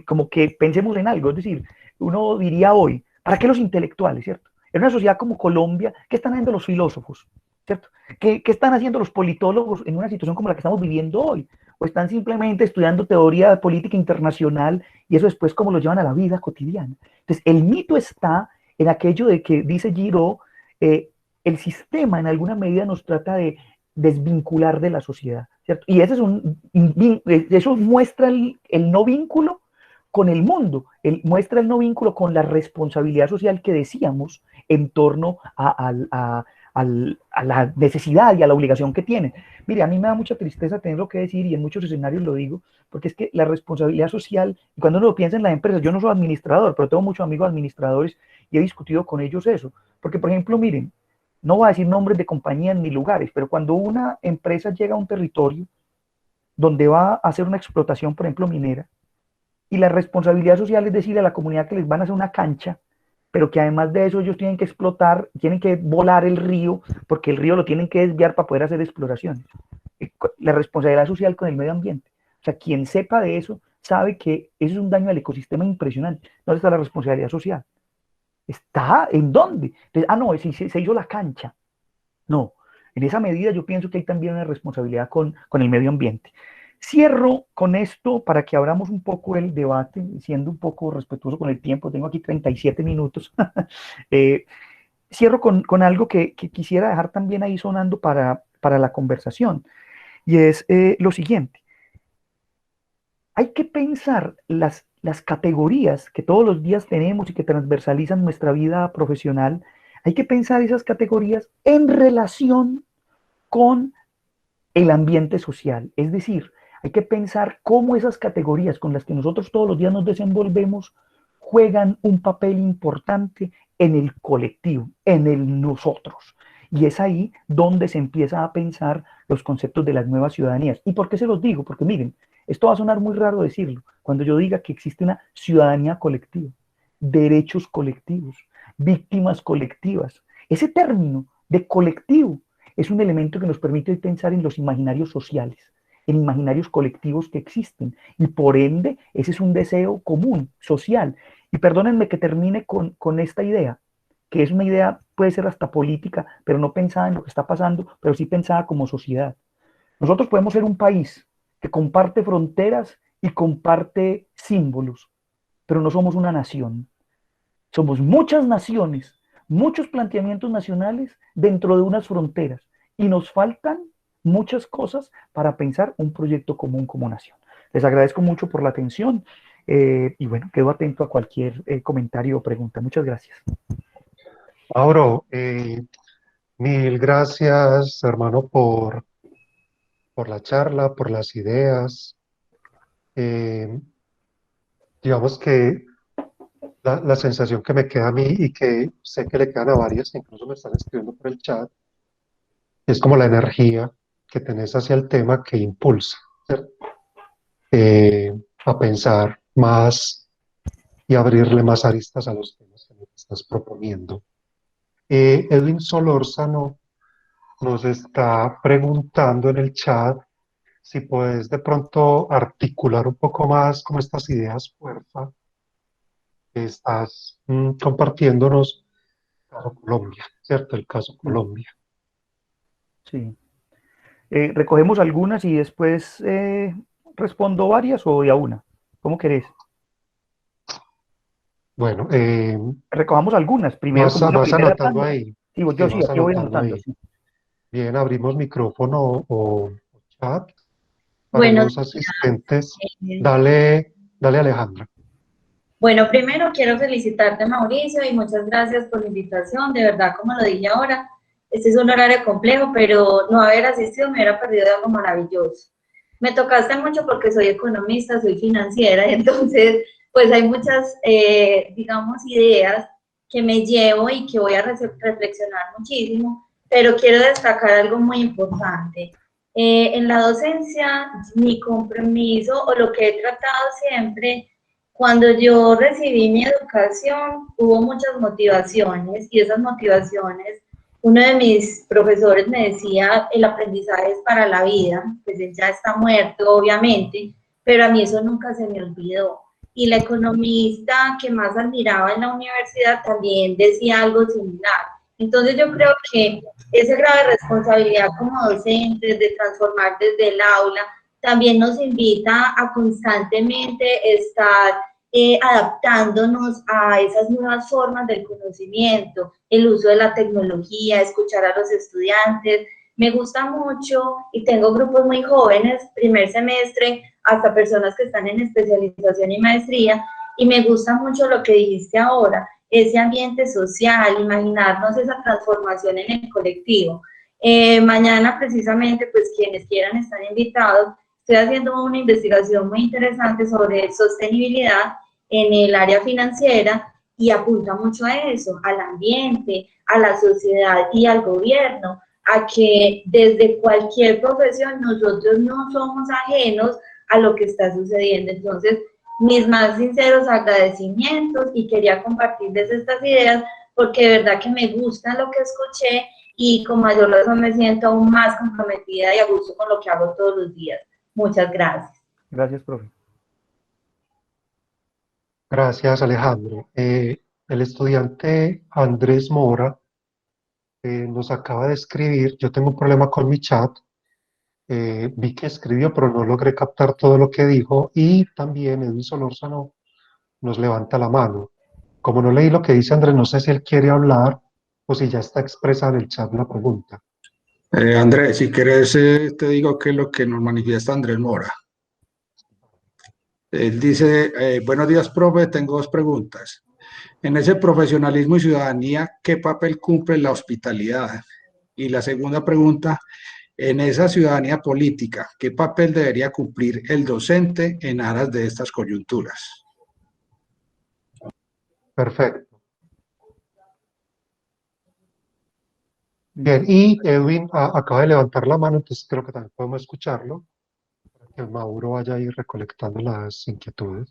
Speaker 2: Como que pensemos en algo, es decir, uno diría hoy, ¿para qué los intelectuales, cierto? En una sociedad como Colombia, ¿qué están haciendo los filósofos, cierto? ¿Qué están haciendo los politólogos en una situación como la que estamos viviendo hoy? ¿O están simplemente estudiando teoría política internacional y eso después cómo lo llevan a la vida cotidiana? Entonces, el mito está en aquello de que, dice Giraud, el sistema en alguna medida nos trata de desvincular de la sociedad, ¿cierto? Y ese es eso muestra el no vínculo con el mundo, muestra el no vínculo con la responsabilidad social que decíamos en torno a la necesidad y a la obligación que tiene. Mire, a mí me da mucha tristeza tenerlo que decir y en muchos escenarios lo digo, porque es que la responsabilidad social, y cuando uno lo piensa en las empresas, yo no soy administrador, pero tengo muchos amigos administradores y he discutido con ellos eso, porque por ejemplo, miren, no voy a decir nombres de compañías ni lugares, pero cuando una empresa llega a un territorio donde va a hacer una explotación, por ejemplo, minera, y la responsabilidad social es decirle a la comunidad que les van a hacer una cancha, pero que además de eso ellos tienen que explotar, tienen que volar el río, porque el río lo tienen que desviar para poder hacer exploraciones. La responsabilidad social con el medio ambiente. O sea, quien sepa de eso sabe que eso es un daño al ecosistema impresionante. ¿Dónde está la responsabilidad social? ¿Está en dónde? Entonces, no, se hizo la cancha. No, en esa medida yo pienso que hay también una responsabilidad con el medio ambiente. Cierro con esto para que abramos un poco el debate, siendo un poco respetuoso con el tiempo. Tengo aquí 37 minutos. eh, Cierro con algo que quisiera dejar también ahí sonando para la conversación. Y es lo siguiente. Hay que pensar las categorías que todos los días tenemos y que transversalizan nuestra vida profesional. Hay que pensar esas categorías en relación con el ambiente social. Es decir, hay que pensar cómo esas categorías con las que nosotros todos los días nos desenvolvemos juegan un papel importante en el colectivo, en el nosotros. Y es ahí donde se empieza a pensar los conceptos de las nuevas ciudadanías. ¿Y por qué se los digo? Porque miren, esto va a sonar muy raro decirlo, cuando yo diga que existe una ciudadanía colectiva, derechos colectivos, víctimas colectivas. Ese término de colectivo es un elemento que nos permite pensar en los imaginarios sociales, en imaginarios colectivos que existen. Y por ende, ese es un deseo común, social. Y perdónenme que termine con esta idea, que es una idea, puede ser hasta política, pero no pensada en lo que está pasando, pero sí pensada como sociedad. Nosotros podemos ser un país que comparte fronteras y comparte símbolos, pero no somos una nación. Somos muchas naciones, muchos planteamientos nacionales dentro de unas fronteras y nos faltan muchas cosas para pensar un proyecto común como nación. Les agradezco mucho por la atención y bueno, quedo atento a cualquier comentario o pregunta. Muchas gracias.
Speaker 1: Mauro, mil gracias, hermano, por la charla, por las ideas. Eh, digamos que la sensación que me queda a mí y que sé que le quedan a varias, que incluso me están escribiendo por el chat, es como la energía que tenés hacia el tema que impulsa, ¿cierto? A pensar más y abrirle más aristas a los temas que me estás proponiendo. Edwin Solórzano nos está preguntando en el chat si puedes de pronto articular un poco más como estas ideas, fuerza, que estás compartiéndonos, caso Colombia, ¿cierto? El caso Colombia.
Speaker 2: Sí. Recogemos algunas y después respondo varias o de a una. ¿Cómo querés?
Speaker 1: Bueno,
Speaker 2: Recojamos algunas, primero como una
Speaker 1: vas
Speaker 2: primera
Speaker 1: anotando
Speaker 2: tanda.
Speaker 1: ahí.
Speaker 2: Digo,
Speaker 1: Sí,
Speaker 2: yo sí,
Speaker 1: vas
Speaker 2: aquí voy
Speaker 1: anotando
Speaker 2: anotando,
Speaker 1: ahí.
Speaker 2: sí.
Speaker 1: Bien, abrimos micrófono o chat para
Speaker 3: Buenos
Speaker 1: los asistentes.
Speaker 3: días.
Speaker 1: Dale Alejandra.
Speaker 3: Bueno, primero quiero felicitarte, Mauricio, y muchas gracias por la invitación. De verdad, como lo dije ahora, este es un horario complejo, pero no haber asistido me hubiera perdido de algo maravilloso. Me tocaste mucho porque soy economista, soy financiera, y entonces, pues hay muchas, digamos, ideas que me llevo y que voy a reflexionar muchísimo, pero quiero destacar algo muy importante. En la docencia, mi compromiso o lo que he tratado siempre, cuando yo recibí mi educación, hubo muchas motivaciones y esas motivaciones, uno de mis profesores me decía, el aprendizaje es para la vida, pues él ya está muerto, obviamente, pero a mí eso nunca se me olvidó. Y la economista que más admiraba en la universidad también decía algo similar. Entonces yo creo que esa grave responsabilidad como docentes de transformar desde el aula también nos invita a constantemente estar adaptándonos a esas nuevas formas del conocimiento, el uso de la tecnología, escuchar a los estudiantes. Me gusta mucho y tengo grupos muy jóvenes, primer semestre, hasta personas que están en especialización y maestría, y me gusta mucho lo que dijiste ahora, ese ambiente social, imaginarnos esa transformación en el colectivo. Mañana precisamente, pues quienes quieran están invitados. Estoy haciendo una investigación muy interesante sobre sostenibilidad en el área financiera y apunta mucho a eso, al ambiente, a la sociedad y al gobierno, a que desde cualquier profesión nosotros no somos ajenos a lo que está sucediendo. Entonces, mis más sinceros agradecimientos y quería compartirles estas ideas porque de verdad que me gusta lo que escuché y con mayor razón me siento aún más comprometida y a gusto con lo que hago todos los días. Muchas gracias.
Speaker 2: Gracias, profe.
Speaker 1: Gracias, Alejandro. El estudiante Andrés Mora nos acaba de escribir. Yo tengo un problema con mi chat. Vi que escribió, pero no logré captar todo lo que dijo. Y también Edwin Solórzano nos levanta la mano. Como no leí lo que dice Andrés, no sé si él quiere hablar o si ya está expresa en el chat la pregunta.
Speaker 4: Andrés, si quieres, te digo qué es lo que nos manifiesta Andrés Mora. Él dice, buenos días, profe, tengo dos preguntas. En ese profesionalismo y ciudadanía, ¿qué papel cumple la hospitalidad? Y la segunda pregunta, en esa ciudadanía política, ¿qué papel debería cumplir el docente en aras de estas coyunturas?
Speaker 1: Perfecto. Bien, y Edwin acaba de levantar la mano, entonces creo que también podemos escucharlo, para que Mauro vaya a ir recolectando las inquietudes.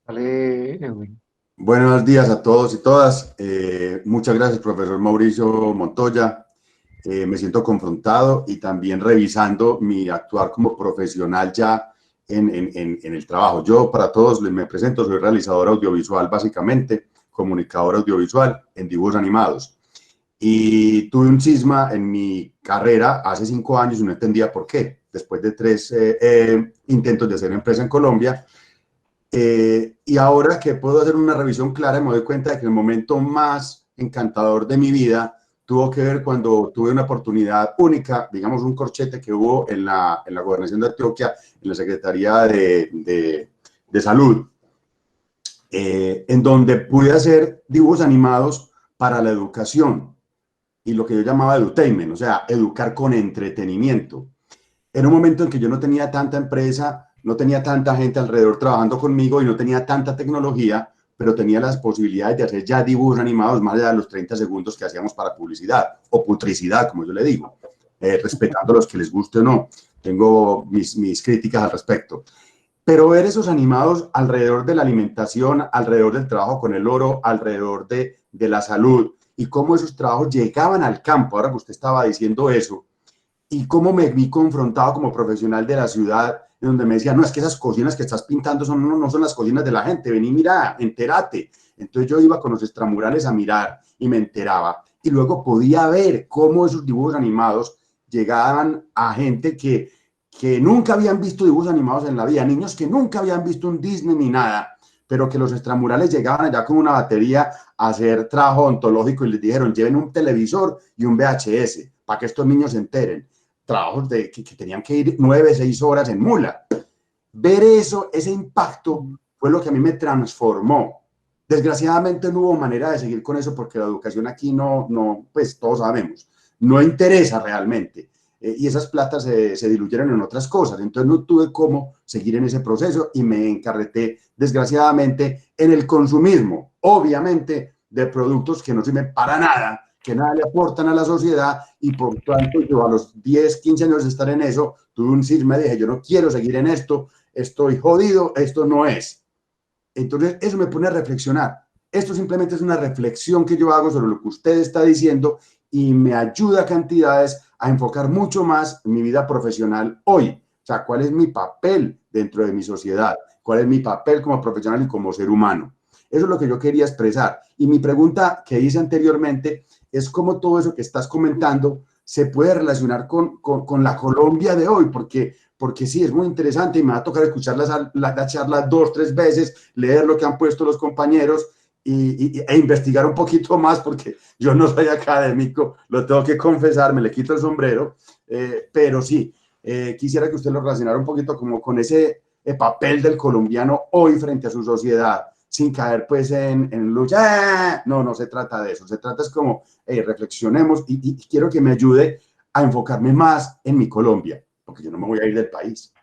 Speaker 1: Dale, Edwin.
Speaker 5: Buenos días a todos y todas. Muchas gracias, profesor Mauricio Montoya. Me siento confrontado y también revisando mi actuar como profesional ya en el trabajo. Yo, para todos, me presento, soy realizador audiovisual, básicamente, comunicador audiovisual en dibujos animados. Y tuve un cisma en mi carrera hace 5 años y no entendía por qué. Después de 3 intentos de hacer empresa en Colombia, y ahora que puedo hacer una revisión clara, me doy cuenta de que el momento más encantador de mi vida tuvo que ver cuando tuve una oportunidad única, digamos un corchete que hubo en la gobernación de Antioquia, en la Secretaría de Salud, en donde pude hacer dibujos animados para la educación y lo que yo llamaba edutainment, o sea, educar con entretenimiento. Era un momento en que yo no tenía tanta empresa, no tenía tanta gente alrededor trabajando conmigo y no tenía tanta tecnología, pero tenía las posibilidades de hacer ya dibujos animados más allá de los 30 segundos que hacíamos para publicidad o putricidad, como yo le digo, respetando a los que les guste o no. Tengo mis críticas al respecto. Pero ver esos animados alrededor de la alimentación, alrededor del trabajo con el oro, alrededor de la salud y cómo esos trabajos llegaban al campo, ahora que usted estaba diciendo eso, y cómo me vi confrontado como profesional de la ciudad, en donde me decían, no, es que esas cocinas que estás pintando no son las cocinas de la gente, vení, mira, entérate. Entonces yo iba con los extramurales a mirar y me enteraba. Y luego podía ver cómo esos dibujos animados llegaban a gente que nunca habían visto dibujos animados en la vida, niños que nunca habían visto un Disney ni nada, pero que los extramurales llegaban allá con una batería a hacer trabajo ontológico y les dijeron, lleven un televisor y un VHS para que estos niños se enteren. Trabajos que tenían que ir 9, 6 horas en mula. Ver eso, ese impacto, fue lo que a mí me transformó. Desgraciadamente no hubo manera de seguir con eso porque la educación aquí no, pues todos sabemos, no interesa realmente. Y esas platas se diluyeron en otras cosas. Entonces no tuve cómo seguir en ese proceso y me encarreté, desgraciadamente, en el consumismo, obviamente, de productos que no sirven para nada, que nada le aportan a la sociedad, y por tanto yo a los 10, 15 años de estar en eso, tuve un cisma y dije, yo no quiero seguir en esto, estoy jodido, esto no es. Entonces eso me pone a reflexionar. Esto simplemente es una reflexión que yo hago sobre lo que usted está diciendo y me ayuda a cantidades a enfocar mucho más mi vida profesional hoy. O sea, ¿cuál es mi papel dentro de mi sociedad? ¿Cuál es mi papel como profesional y como ser humano? Eso es lo que yo quería expresar. Y mi pregunta que hice anteriormente es cómo todo eso que estás comentando se puede relacionar con la Colombia de hoy, porque sí, es muy interesante y me va a tocar escuchar la charla 2, 3 veces, leer lo que han puesto los compañeros e investigar un poquito más, porque yo no soy académico, lo tengo que confesar, me le quito el sombrero, pero sí, quisiera que usted lo relacionara un poquito como con ese papel del colombiano hoy frente a su sociedad, sin caer pues en lucha. No se trata de eso, se trata es como, reflexionemos y quiero que me ayude a enfocarme más en mi Colombia, porque yo no me voy a ir del país.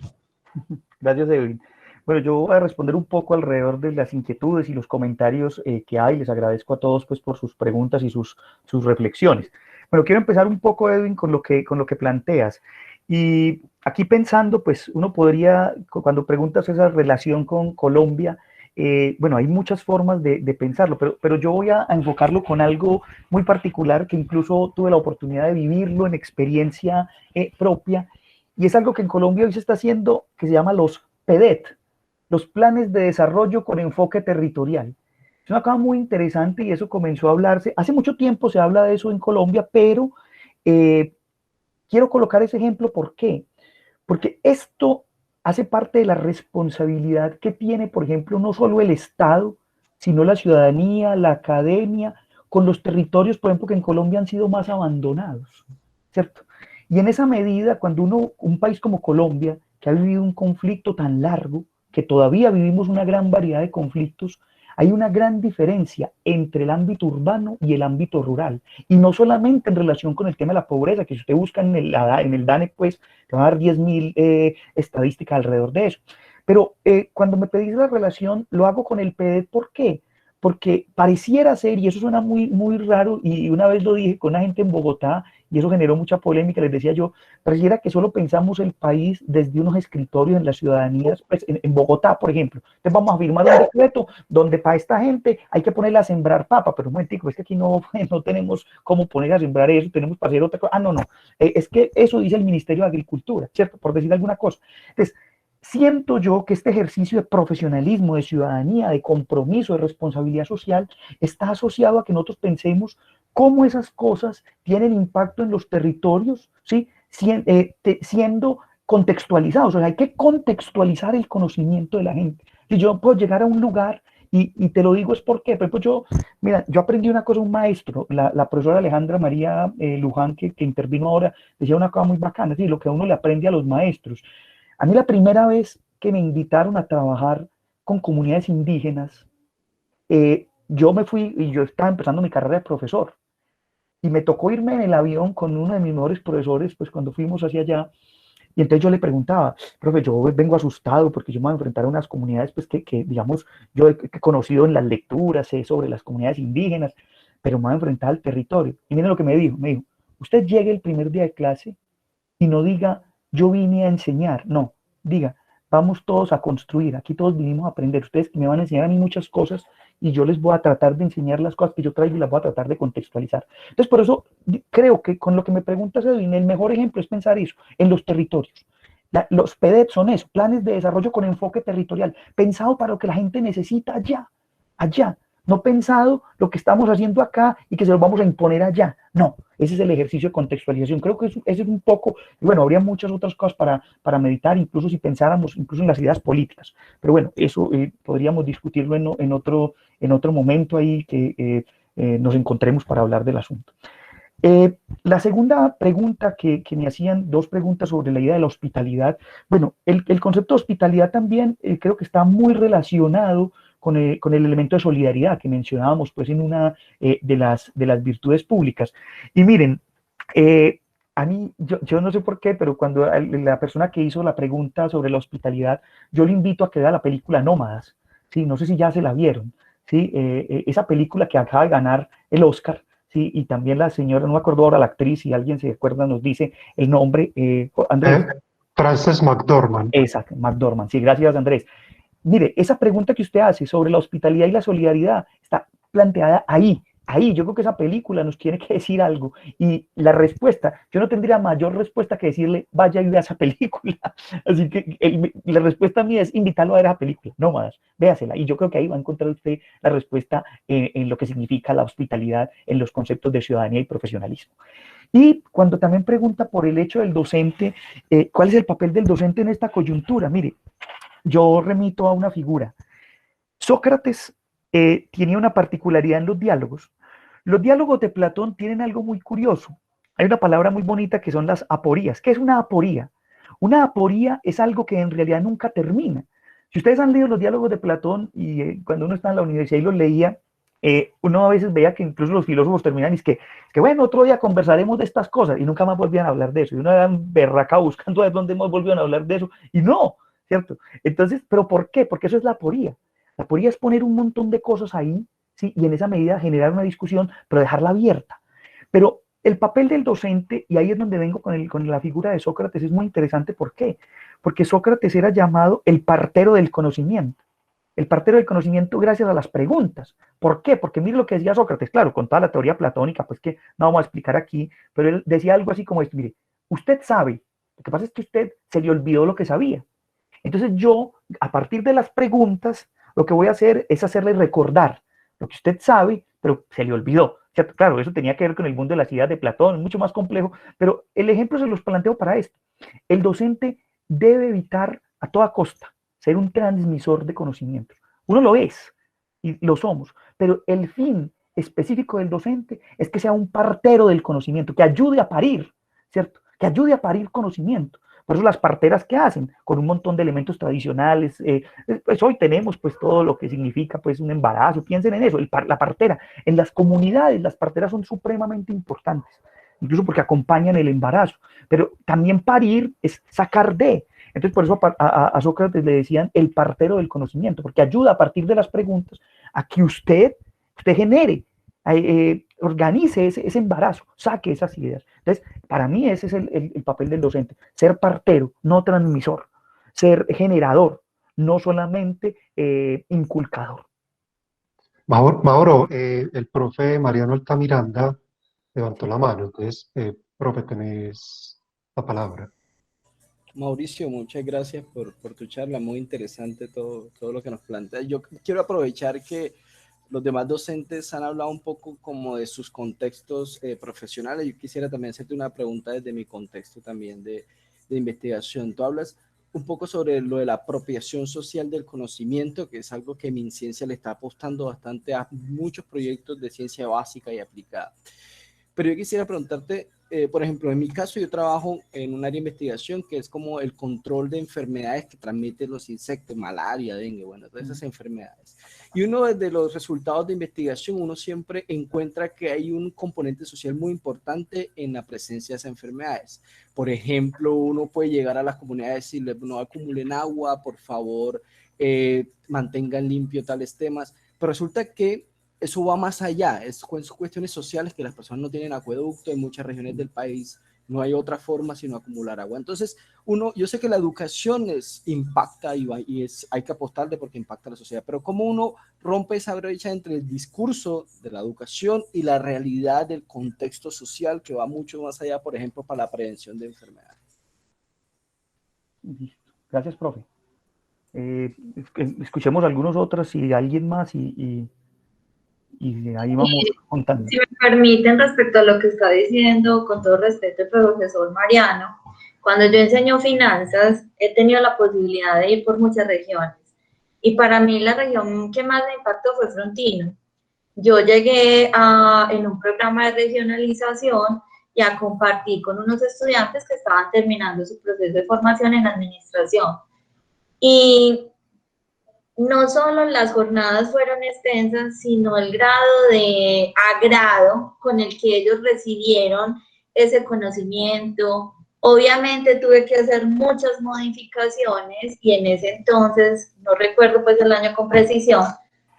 Speaker 2: Gracias, Edwin. Bueno, yo voy a responder un poco alrededor de las inquietudes y los comentarios que hay. Les agradezco a todos pues, por sus preguntas y sus reflexiones. Bueno, quiero empezar un poco, Edwin, con lo que planteas. Y aquí pensando, pues uno podría, cuando preguntas esa relación con Colombia, bueno, hay muchas formas de pensarlo, pero yo voy a enfocarlo con algo muy particular que incluso tuve la oportunidad de vivirlo en experiencia propia, y es algo que en Colombia hoy se está haciendo, que se llama los PEDET, los planes de desarrollo con enfoque territorial. Es una cosa muy interesante y eso comenzó a hablarse, hace mucho tiempo se habla de eso en Colombia, pero quiero colocar ese ejemplo, ¿por qué? Porque esto hace parte de la responsabilidad que tiene, por ejemplo, no solo el Estado, sino la ciudadanía, la academia, con los territorios, por ejemplo, que en Colombia han sido más abandonados, ¿cierto? Y en esa medida, cuando un país como Colombia, que ha vivido un conflicto tan largo, que todavía vivimos una gran variedad de conflictos, hay una gran diferencia entre el ámbito urbano y el ámbito rural. Y no solamente en relación con el tema de la pobreza, que si usted busca en el DANE, pues te va a dar 10.000 estadísticas alrededor de eso. Pero cuando me pedís la relación, lo hago con el PEDET, ¿por qué? Porque pareciera ser, y eso suena muy, muy raro, y una vez lo dije con una gente en Bogotá, y eso generó mucha polémica, les decía yo, pareciera que solo pensamos el país desde unos escritorios en las ciudadanías, pues en Bogotá, por ejemplo. Entonces vamos a firmar un decreto donde para esta gente hay que ponerla a sembrar papa, pero un momentico, es que aquí no tenemos cómo poner a sembrar eso, tenemos para hacer otra cosa. No, es que eso dice el Ministerio de Agricultura, ¿cierto? Por decir alguna cosa. Entonces, siento yo que este ejercicio de profesionalismo, de ciudadanía, de compromiso, de responsabilidad social, está asociado a que nosotros pensemos cómo esas cosas tienen impacto en los territorios, ¿sí? Siendo contextualizados. O sea, hay que contextualizar el conocimiento de la gente. Si yo puedo llegar a un lugar, y te lo digo es porque, por ejemplo, yo aprendí una cosa, un maestro, la profesora Alejandra María Luján, que intervino ahora, decía una cosa muy bacana, ¿sí? Lo que uno le aprende a los maestros. A mí la primera vez que me invitaron a trabajar con comunidades indígenas, yo me fui y yo estaba empezando mi carrera de profesor y me tocó irme en el avión con uno de mis mejores profesores, pues cuando fuimos hacia allá, y entonces yo le preguntaba, profe, yo vengo asustado porque yo me voy a enfrentar a unas comunidades pues que digamos, yo he conocido en las lecturas, sé sobre las comunidades indígenas, pero me voy a enfrentar al territorio. Y miren lo que me dijo, usted llegue el primer día de clase y no diga, yo vine a enseñar, no, diga, vamos todos a construir, aquí todos vinimos a aprender, ustedes me van a enseñar a mí muchas cosas y yo les voy a tratar de enseñar las cosas que yo traigo y las voy a tratar de contextualizar. Entonces, por eso creo que con lo que me preguntas, Edwin, el mejor ejemplo es pensar eso, en los territorios. Los PEDET son eso, planes de desarrollo con enfoque territorial, pensado para lo que la gente necesita allá, no pensado lo que estamos haciendo acá y que se lo vamos a imponer allá, no. Ese es el ejercicio de contextualización. Creo que ese es un poco, y bueno, habría muchas otras cosas para meditar, incluso si pensáramos incluso en las ideas políticas. Pero bueno, eso podríamos discutirlo en otro momento ahí que nos encontremos para hablar del asunto. La segunda pregunta que me hacían, dos preguntas sobre la idea de la hospitalidad. Bueno, el concepto de hospitalidad también creo que está muy relacionado con el elemento de solidaridad que mencionábamos pues en una de las virtudes públicas. Y miren, a mí, yo no sé por qué, pero cuando la persona que hizo la pregunta sobre la hospitalidad, yo le invito a que vea la película Nómadas, ¿sí? No sé si ya se la vieron, ¿sí? Esa película que acaba de ganar el Oscar. Sí, y también la señora, no me acuerdo ahora la actriz, si alguien se acuerda, nos dice el nombre, Andrés.
Speaker 1: Frances McDormand.
Speaker 2: Exacto, McDormand, sí, gracias Andrés. Mire, esa pregunta que usted hace sobre la hospitalidad y la solidaridad está planteada ahí. Yo creo que esa película nos tiene que decir algo. Y la respuesta, yo no tendría mayor respuesta que decirle, vaya y vea esa película. Así que la respuesta mía es invitarlo a ver esa película, no más, véasela. Y yo creo que ahí va a encontrar usted la respuesta en lo que significa la hospitalidad en los conceptos de ciudadanía y profesionalismo. Y cuando también pregunta por el hecho del docente, ¿cuál es el papel del docente en esta coyuntura? Mire, yo remito a una figura. Sócrates tenía una particularidad en los diálogos. Los diálogos de Platón tienen algo muy curioso. Hay una palabra muy bonita que son las aporías. ¿Qué es una aporía? Una aporía es algo que en realidad nunca termina. Si ustedes han leído los diálogos de Platón y cuando uno está en la universidad y los leía, uno a veces veía que incluso los filósofos terminan y es que bueno, otro día conversaremos de estas cosas y nunca más volvían a hablar de eso. Y uno era berraca buscando de dónde más volvían a hablar de eso y no, ¿cierto? Entonces, ¿pero por qué? Porque eso es la aporía. La aporía es poner un montón de cosas ahí, ¿sí? Y en esa medida generar una discusión, pero dejarla abierta. Pero el papel del docente, y ahí es donde vengo con la figura de Sócrates, es muy interesante. ¿Por qué? Porque Sócrates era llamado el partero del conocimiento. El partero del conocimiento gracias a las preguntas. ¿Por qué? Porque mire lo que decía Sócrates, claro, con toda la teoría platónica, pues que no vamos a explicar aquí, pero él decía algo así como esto, mire, usted sabe, lo que pasa es que usted se le olvidó lo que sabía. Entonces yo, a partir de las preguntas, lo que voy a hacer es hacerle recordar lo que usted sabe, pero se le olvidó. ¿Cierto? Claro, eso tenía que ver con el mundo de las ideas de Platón, es mucho más complejo, pero el ejemplo se los planteo para esto. El docente debe evitar a toda costa ser un transmisor de conocimiento. Uno lo es y lo somos, pero el fin específico del docente es que sea un partero del conocimiento, que ayude a parir, ¿cierto? Que ayude a parir conocimiento. Por eso las parteras que hacen, con un montón de elementos tradicionales, pues hoy tenemos pues todo lo que significa pues un embarazo, piensen en eso, la partera. En las comunidades las parteras son supremamente importantes, incluso porque acompañan el embarazo, pero también parir es sacar de. Entonces por eso a Sócrates le decían el partero del conocimiento, porque ayuda a partir de las preguntas a que usted genere, organice ese embarazo, saque esas ideas. Entonces, para mí ese es el papel del docente, ser partero, no transmisor, ser generador, no solamente inculcador.
Speaker 1: Mauro, el profe Mariano Altamiranda levantó la mano, entonces, profe, tenés la palabra.
Speaker 6: Mauricio, muchas gracias por tu charla, muy interesante todo lo que nos plantea. Yo quiero aprovechar que los demás docentes han hablado un poco como de sus contextos profesionales. Yo quisiera también hacerte una pregunta desde mi contexto también de investigación. Tú hablas un poco sobre lo de la apropiación social del conocimiento, que es algo que MinCiencia le está apostando bastante a muchos proyectos de ciencia básica y aplicada. Pero yo quisiera preguntarte, por ejemplo, en mi caso yo trabajo en un área de investigación que es como el control de enfermedades que transmiten los insectos, malaria, dengue, bueno, todas esas enfermedades. Y uno de los resultados de investigación, uno siempre encuentra que hay un componente social muy importante en la presencia de esas enfermedades. Por ejemplo, uno puede llegar a las comunidades y decirles, no acumulen agua, por favor, mantengan limpio tales temas, pero resulta que eso va más allá, es cuestiones sociales que las personas no tienen acueducto, en muchas regiones del país no hay otra forma sino acumular agua. Entonces, yo sé que la educación impacta y hay que apostarle porque impacta a la sociedad, pero ¿cómo uno rompe esa brecha entre el discurso de la educación y la realidad del contexto social que va mucho más allá, por ejemplo, para la prevención de enfermedades?
Speaker 2: Gracias, profe. Escuchemos algunos otros y alguien más y ahí vamos contando.
Speaker 3: Si me permiten, respecto a lo que está diciendo, con todo respeto, el profesor Mariano, cuando yo enseño finanzas, he tenido la posibilidad de ir por muchas regiones. Y para mí la región que más me impactó fue Frontino. Yo llegué en un programa de regionalización y a compartir con unos estudiantes que estaban terminando su proceso de formación en administración. Y no solo las jornadas fueron extensas, sino el grado de agrado con el que ellos recibieron ese conocimiento. Obviamente tuve que hacer muchas modificaciones y en ese entonces, no recuerdo pues el año con precisión,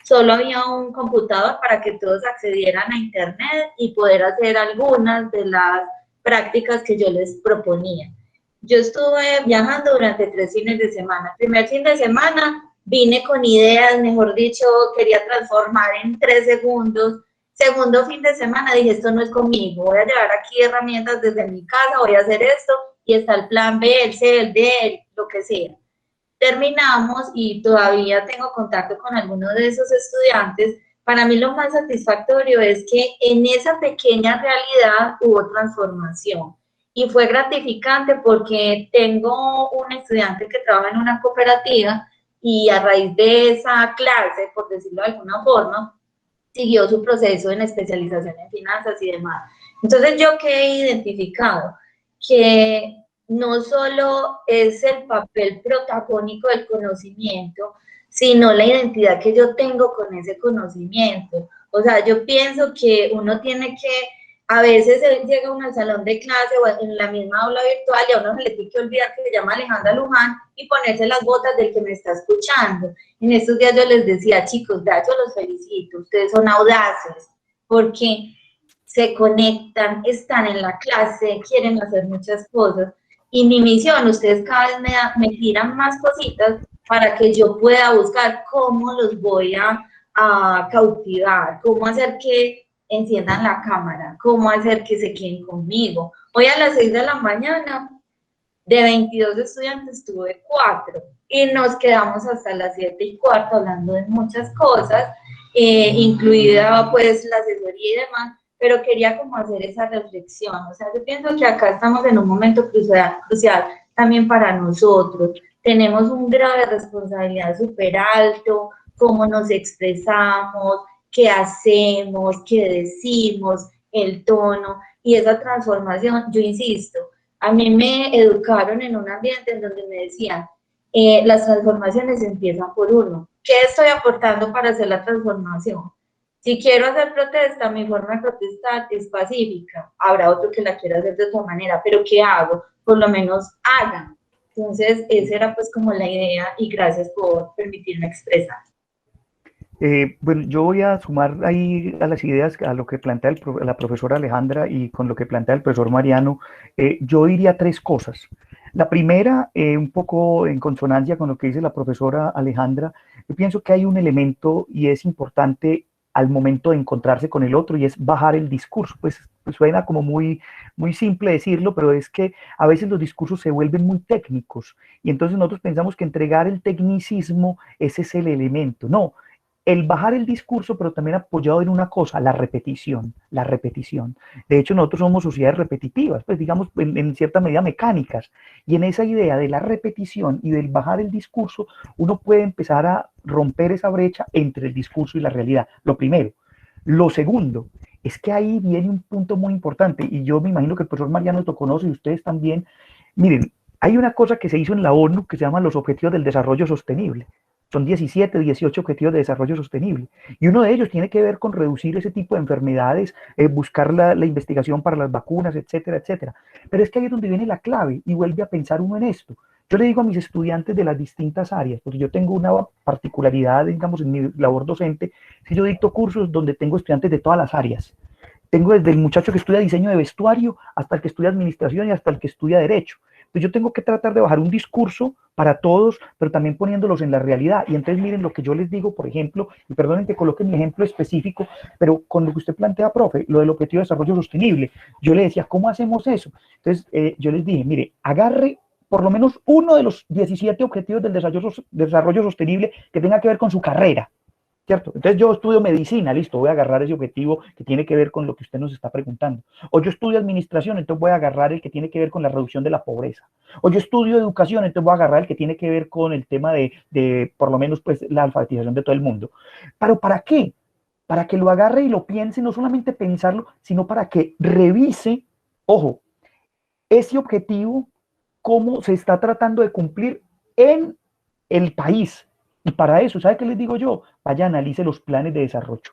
Speaker 3: solo había un computador para que todos accedieran a internet y poder hacer algunas de las prácticas que yo les proponía. Yo estuve viajando durante 3 fines de semana. El primer fin de semana vine con ideas, mejor dicho, quería transformar en 3 segundos. Segundo fin de semana dije, esto no es conmigo, voy a llevar aquí herramientas desde mi casa, voy a hacer esto, y está el plan B, el C, el D, lo que sea. Terminamos y todavía tengo contacto con algunos de esos estudiantes. Para mí lo más satisfactorio es que en esa pequeña realidad hubo transformación. Y fue gratificante porque tengo un estudiante que trabaja en una cooperativa y a raíz de esa clase, por decirlo de alguna forma, siguió su proceso en especialización en finanzas y demás. Entonces, ¿yo qué he identificado? Que no solo es el papel protagónico del conocimiento, sino la identidad que yo tengo con ese conocimiento. O sea, yo pienso que uno tiene que, a veces llega uno al salón de clase o en la misma aula virtual y a uno se le tiene que olvidar que se llama Alejandra Luján y ponerse las botas del que me está escuchando. En estos días yo les decía, chicos, ya yo los felicito, ustedes son audaces, porque se conectan, están en la clase, quieren hacer muchas cosas. Y mi misión, ustedes cada vez me tiran más cositas para que yo pueda buscar cómo los voy a cautivar, cómo hacer que enciendan la cámara, cómo hacer que se queden conmigo. Hoy a las 6 de la mañana, de 22 estudiantes, tuve 4 y nos quedamos hasta las 7:15 hablando de muchas cosas, incluida pues la asesoría y demás, pero quería como hacer esa reflexión. O sea, yo pienso que acá estamos en un momento crucial también para nosotros. Tenemos un grave responsabilidad súper alto, cómo nos expresamos, qué hacemos, qué decimos, el tono y esa transformación. Yo insisto, a mí me educaron en un ambiente en donde me decían, las transformaciones empiezan por uno. ¿Qué estoy aportando para hacer la transformación? Si quiero hacer protesta, mi forma de protestar es pacífica. Habrá otro que la quiera hacer de otra manera, pero ¿qué hago? Por lo menos hagan. Entonces, esa era pues como la idea y gracias por permitirme expresar.
Speaker 2: Bueno, yo voy a sumar ahí a las ideas, a lo que plantea la profesora Alejandra y con lo que plantea el profesor Mariano. Yo diría 3 cosas. La primera, un poco en consonancia con lo que dice la profesora Alejandra, yo pienso que hay un elemento y es importante al momento de encontrarse con el otro y es bajar el discurso. Pues suena como muy simple decirlo, pero es que a veces los discursos se vuelven muy técnicos y entonces nosotros pensamos que entregar el tecnicismo, ese es el elemento. No. El bajar el discurso, pero también apoyado en una cosa, la repetición, la repetición. De hecho, nosotros somos sociedades repetitivas, pues digamos, en cierta medida mecánicas. Y en esa idea de la repetición y del bajar el discurso, uno puede empezar a romper esa brecha entre el discurso y la realidad. Lo primero. Lo segundo, es que ahí viene un punto muy importante, y yo me imagino que el profesor Mariano lo conoce y ustedes también. Miren, hay una cosa que se hizo en la ONU que se llama los Objetivos del Desarrollo Sostenible. Son 17, 18 objetivos de desarrollo sostenible. Y uno de ellos tiene que ver con reducir ese tipo de enfermedades, buscar la investigación para las vacunas, etcétera, etcétera. Pero es que ahí es donde viene la clave y vuelve a pensar uno en esto. Yo le digo a mis estudiantes de las distintas áreas, porque yo tengo una particularidad, digamos, en mi labor docente, si yo dicto cursos donde tengo estudiantes de todas las áreas. Tengo desde el muchacho que estudia diseño de vestuario hasta el que estudia administración y hasta el que estudia derecho. Entonces yo tengo que tratar de bajar un discurso para todos, pero también poniéndolos en la realidad. Y entonces miren lo que yo les digo, por ejemplo, y perdonen que coloque mi ejemplo específico, pero con lo que usted plantea, profe, lo del objetivo de desarrollo sostenible, yo le decía, ¿cómo hacemos eso? Entonces yo les dije, mire, agarre por lo menos uno de los 17 objetivos del desarrollo sostenible que tenga que ver con su carrera. ¿cierto? Entonces yo estudio medicina, listo, voy a agarrar ese objetivo que tiene que ver con lo que usted nos está preguntando. O yo estudio administración, entonces voy a agarrar el que tiene que ver con la reducción de la pobreza. O yo estudio educación, entonces voy a agarrar el que tiene que ver con el tema de por lo menos, pues, la alfabetización de todo el mundo. ¿Pero para qué? Para que lo agarre y lo piense, no solamente pensarlo, sino para que revise, ojo, ese objetivo, cómo se está tratando de cumplir en el país. Y para eso, ¿sabe qué les digo yo? Vaya, analice los planes de desarrollo.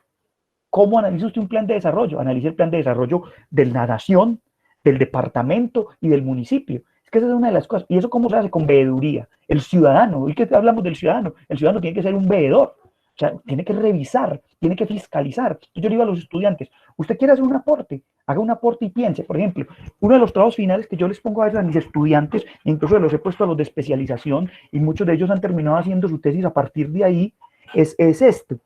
Speaker 2: ¿Cómo analiza usted un plan de desarrollo? Analice el plan de desarrollo de la nación, del departamento y del municipio. Es que esa es una de las cosas. ¿Y eso cómo se hace? Con veeduría. El ciudadano, hoy que hablamos del ciudadano, el ciudadano tiene que ser un veedor. O sea, tiene que revisar, tiene que fiscalizar. Entonces yo le digo a los estudiantes, usted quiere hacer un aporte, haga un aporte y piense. Por ejemplo, uno de los trabajos finales que yo les pongo a veces a mis estudiantes, incluso los he puesto a los de especialización, y muchos de ellos han terminado haciendo su tesis a partir de ahí, es esto.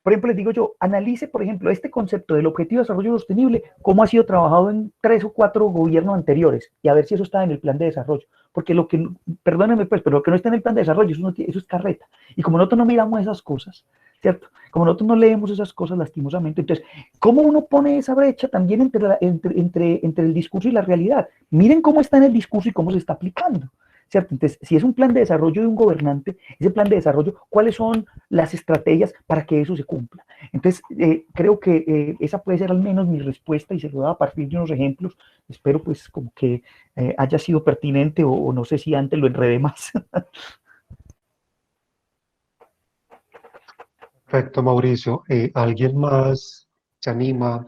Speaker 2: Por ejemplo, les digo yo, analice, por ejemplo, este concepto del objetivo de desarrollo sostenible, cómo ha sido trabajado en 3 o 4 gobiernos anteriores, y a ver si eso está en el plan de desarrollo. Porque lo que, perdónenme pues, pero lo que no está en el plan de desarrollo, eso es carreta. Y como nosotros no miramos esas cosas, ¿cierto? Como nosotros no leemos esas cosas lastimosamente, entonces, ¿cómo uno pone esa brecha también entre el discurso y la realidad? Miren cómo está en el discurso y cómo se está aplicando. ¿Cierto? Entonces, si es un plan de desarrollo de un gobernante, ese plan de desarrollo, ¿cuáles son las estrategias para que eso se cumpla? Entonces, creo que esa puede ser al menos mi respuesta y se lo da a partir de unos ejemplos. Espero pues como que haya sido pertinente o no sé si antes lo enredé más.
Speaker 1: Perfecto, Mauricio. ¿Alguien más se anima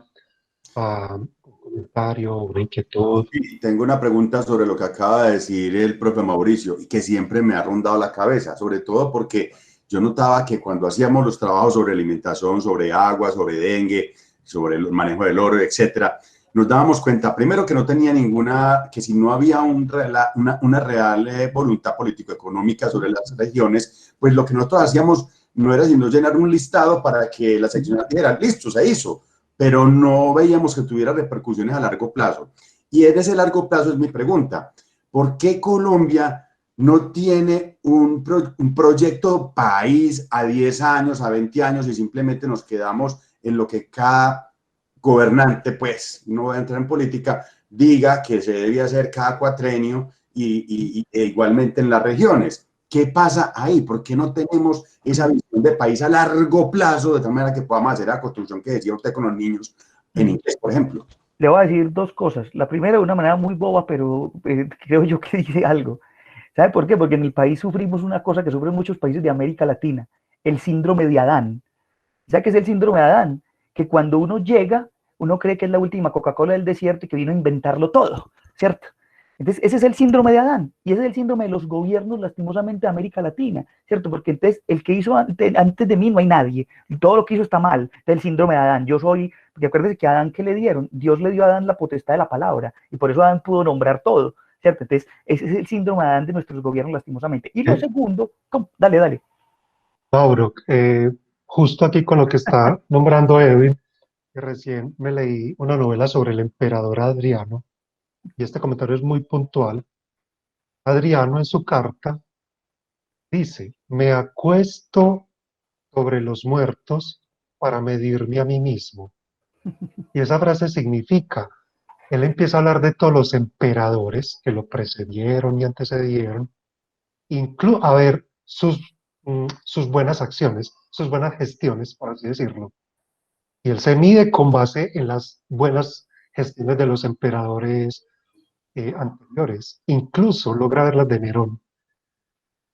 Speaker 1: a un comentario, una inquietud?
Speaker 5: Sí, tengo una pregunta sobre lo que acaba de decir el profe Mauricio y que siempre me ha rondado la cabeza, sobre todo porque yo notaba que cuando hacíamos los trabajos sobre alimentación, sobre agua, sobre dengue, sobre el manejo del oro, etcétera, nos dábamos cuenta, primero, que no tenía ninguna, que si no había una real voluntad político-económica sobre las regiones, pues lo que nosotros hacíamos no era sino llenar un listado para que la sección dijera, listo, se hizo, pero no veíamos que tuviera repercusiones a largo plazo. Y en ese largo plazo es mi pregunta, ¿por qué Colombia no tiene un proyecto país a 10 años, a 20 años y simplemente nos quedamos en lo que cada gobernante, pues, no voy a entrar en política, diga que se debe hacer cada cuatrenio e igualmente en las regiones? ¿Qué pasa ahí? ¿Por qué no tenemos esa visión de país a largo plazo de tal manera que podamos hacer la construcción que decía usted con los niños en inglés, por ejemplo?
Speaker 2: Le voy a decir dos cosas. La primera, de una manera muy boba, pero creo yo que dice algo. ¿Sabe por qué? Porque en el país sufrimos una cosa que sufren muchos países de América Latina, el síndrome de Adán. ¿Sabe qué es el síndrome de Adán? Que cuando uno llega, uno cree que es la última Coca-Cola del desierto y que vino a inventarlo todo, ¿cierto? Entonces, ese es el síndrome de Adán, y ese es el síndrome de los gobiernos, lastimosamente, de América Latina, ¿cierto? Porque entonces, el que hizo antes de mí no hay nadie, todo lo que hizo está mal, el síndrome de Adán, yo soy, porque acuérdense que a Adán, ¿qué le dieron? Dios le dio a Adán la potestad de la palabra, y por eso Adán pudo nombrar todo, ¿cierto? Entonces, ese es el síndrome de Adán de nuestros gobiernos, lastimosamente. Y lo segundo, ¿cómo? Dale.
Speaker 1: Mauro, justo aquí con lo que está nombrando Edwin, que recién me leí una novela sobre el emperador Adriano, y este comentario es muy puntual. Adriano en su carta dice, me acuesto sobre los muertos para medirme a mí mismo. Y esa frase significa, él empieza a hablar de todos los emperadores que lo precedieron y antecedieron, a ver sus buenas acciones, sus buenas gestiones, por así decirlo. Y él se mide con base en las buenas gestiones de los emperadores anteriores. Incluso logra ver las de Nerón.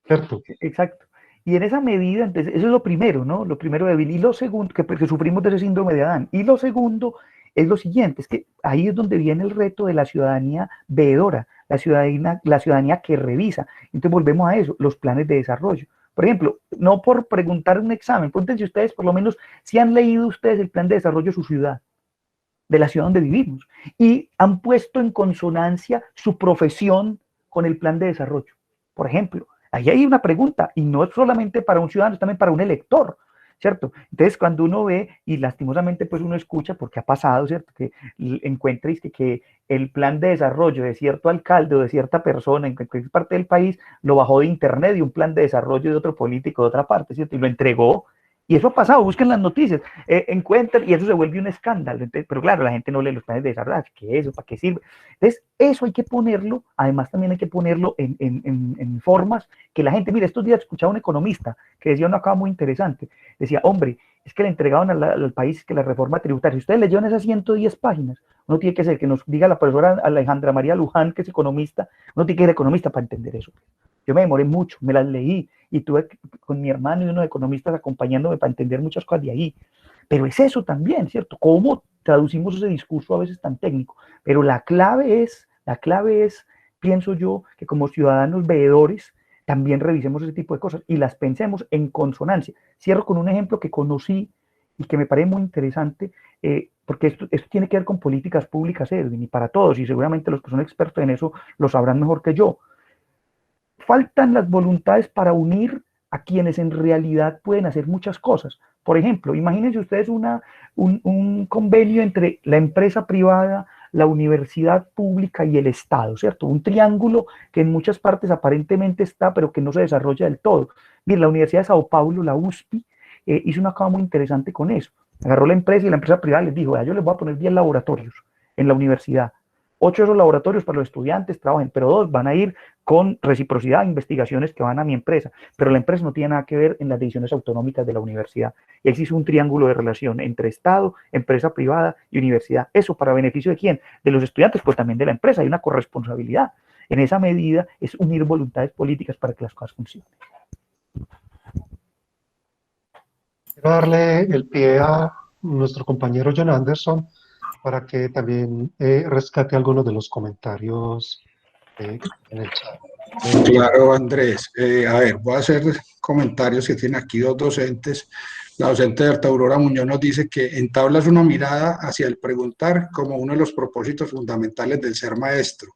Speaker 1: ¿Cierto?
Speaker 2: Exacto. Y en esa medida, entonces, eso es lo primero, ¿no? Lo primero débil. Y lo segundo, que sufrimos de ese síndrome de Adán. Y lo segundo es lo siguiente, es que ahí es donde viene el reto de la ciudadanía veedora, la ciudadanía que revisa. Entonces volvemos a eso, los planes de desarrollo. Por ejemplo, no por preguntar un examen, pregúntense ustedes por lo menos si han leído ustedes el plan de desarrollo de su ciudad, de la ciudad donde vivimos, y han puesto en consonancia su profesión con el plan de desarrollo. Por ejemplo, ahí hay una pregunta, y no es solamente para un ciudadano, es también para un elector. ¿cierto? Entonces, cuando uno ve, y lastimosamente pues uno escucha, porque ha pasado, ¿cierto? Que encuentra que el plan de desarrollo de cierto alcalde o de cierta persona en cualquier parte del país lo bajó de internet y un plan de desarrollo de otro político de otra parte, ¿cierto? Y lo entregó. Y eso ha pasado, busquen las noticias, encuentran, y eso se vuelve un escándalo. Entonces, pero claro, la gente no lee los planes de desarrollo, ¿qué es eso? ¿Para qué sirve? Entonces, eso hay que ponerlo, además también hay que ponerlo en formas que la gente, mire, estos días escuchaba un economista que decía una cosa muy interesante, decía, hombre, es que le entregaban al país que la reforma tributaria, si ustedes leyeron esas 110 páginas, uno tiene que ser, que nos diga la profesora Alejandra María Luján, que es economista, uno tiene que ser economista para entender eso. Yo me demoré mucho, me las leí y tuve con mi hermano y unos economistas acompañándome para entender muchas cosas de ahí. Pero es eso también, ¿cierto? ¿Cómo traducimos ese discurso a veces tan técnico? Pero la clave es, pienso yo, que como ciudadanos veedores también revisemos ese tipo de cosas y las pensemos en consonancia. Cierro con un ejemplo que conocí y que me parece muy interesante, porque esto tiene que ver con políticas públicas, Edwin, y para todos, y seguramente los que son expertos en eso lo sabrán mejor que yo. Faltan las voluntades para unir a quienes en realidad pueden hacer muchas cosas. Por ejemplo, imagínense ustedes un convenio entre la empresa privada, la universidad pública y el Estado, ¿cierto? Un triángulo que en muchas partes aparentemente está, pero que no se desarrolla del todo. Miren, la Universidad de Sao Paulo, la USP, hizo una cosa muy interesante con eso. Agarró la empresa y la empresa privada les dijo, yo les voy a poner 10 laboratorios en la universidad. 8 de esos laboratorios para los estudiantes trabajen, pero 2 van a ir con reciprocidad a investigaciones que van a mi empresa, pero la empresa no tiene nada que ver en las decisiones autonómicas de la universidad. Y existe un triángulo de relación entre Estado, empresa privada y universidad. Eso para beneficio de quién? De los estudiantes, pues también de la empresa. Hay una corresponsabilidad. En esa medida es unir voluntades políticas para que las cosas funcionen.
Speaker 1: Quiero darle el pie a nuestro compañero John Anderson para que también rescate algunos de los comentarios en el chat.
Speaker 4: Claro, Andrés. A ver, voy a hacer comentarios que tienen aquí dos docentes. La docente Berta Aurora Muñoz nos dice que entablas una mirada hacia el preguntar como uno de los propósitos fundamentales del ser maestro.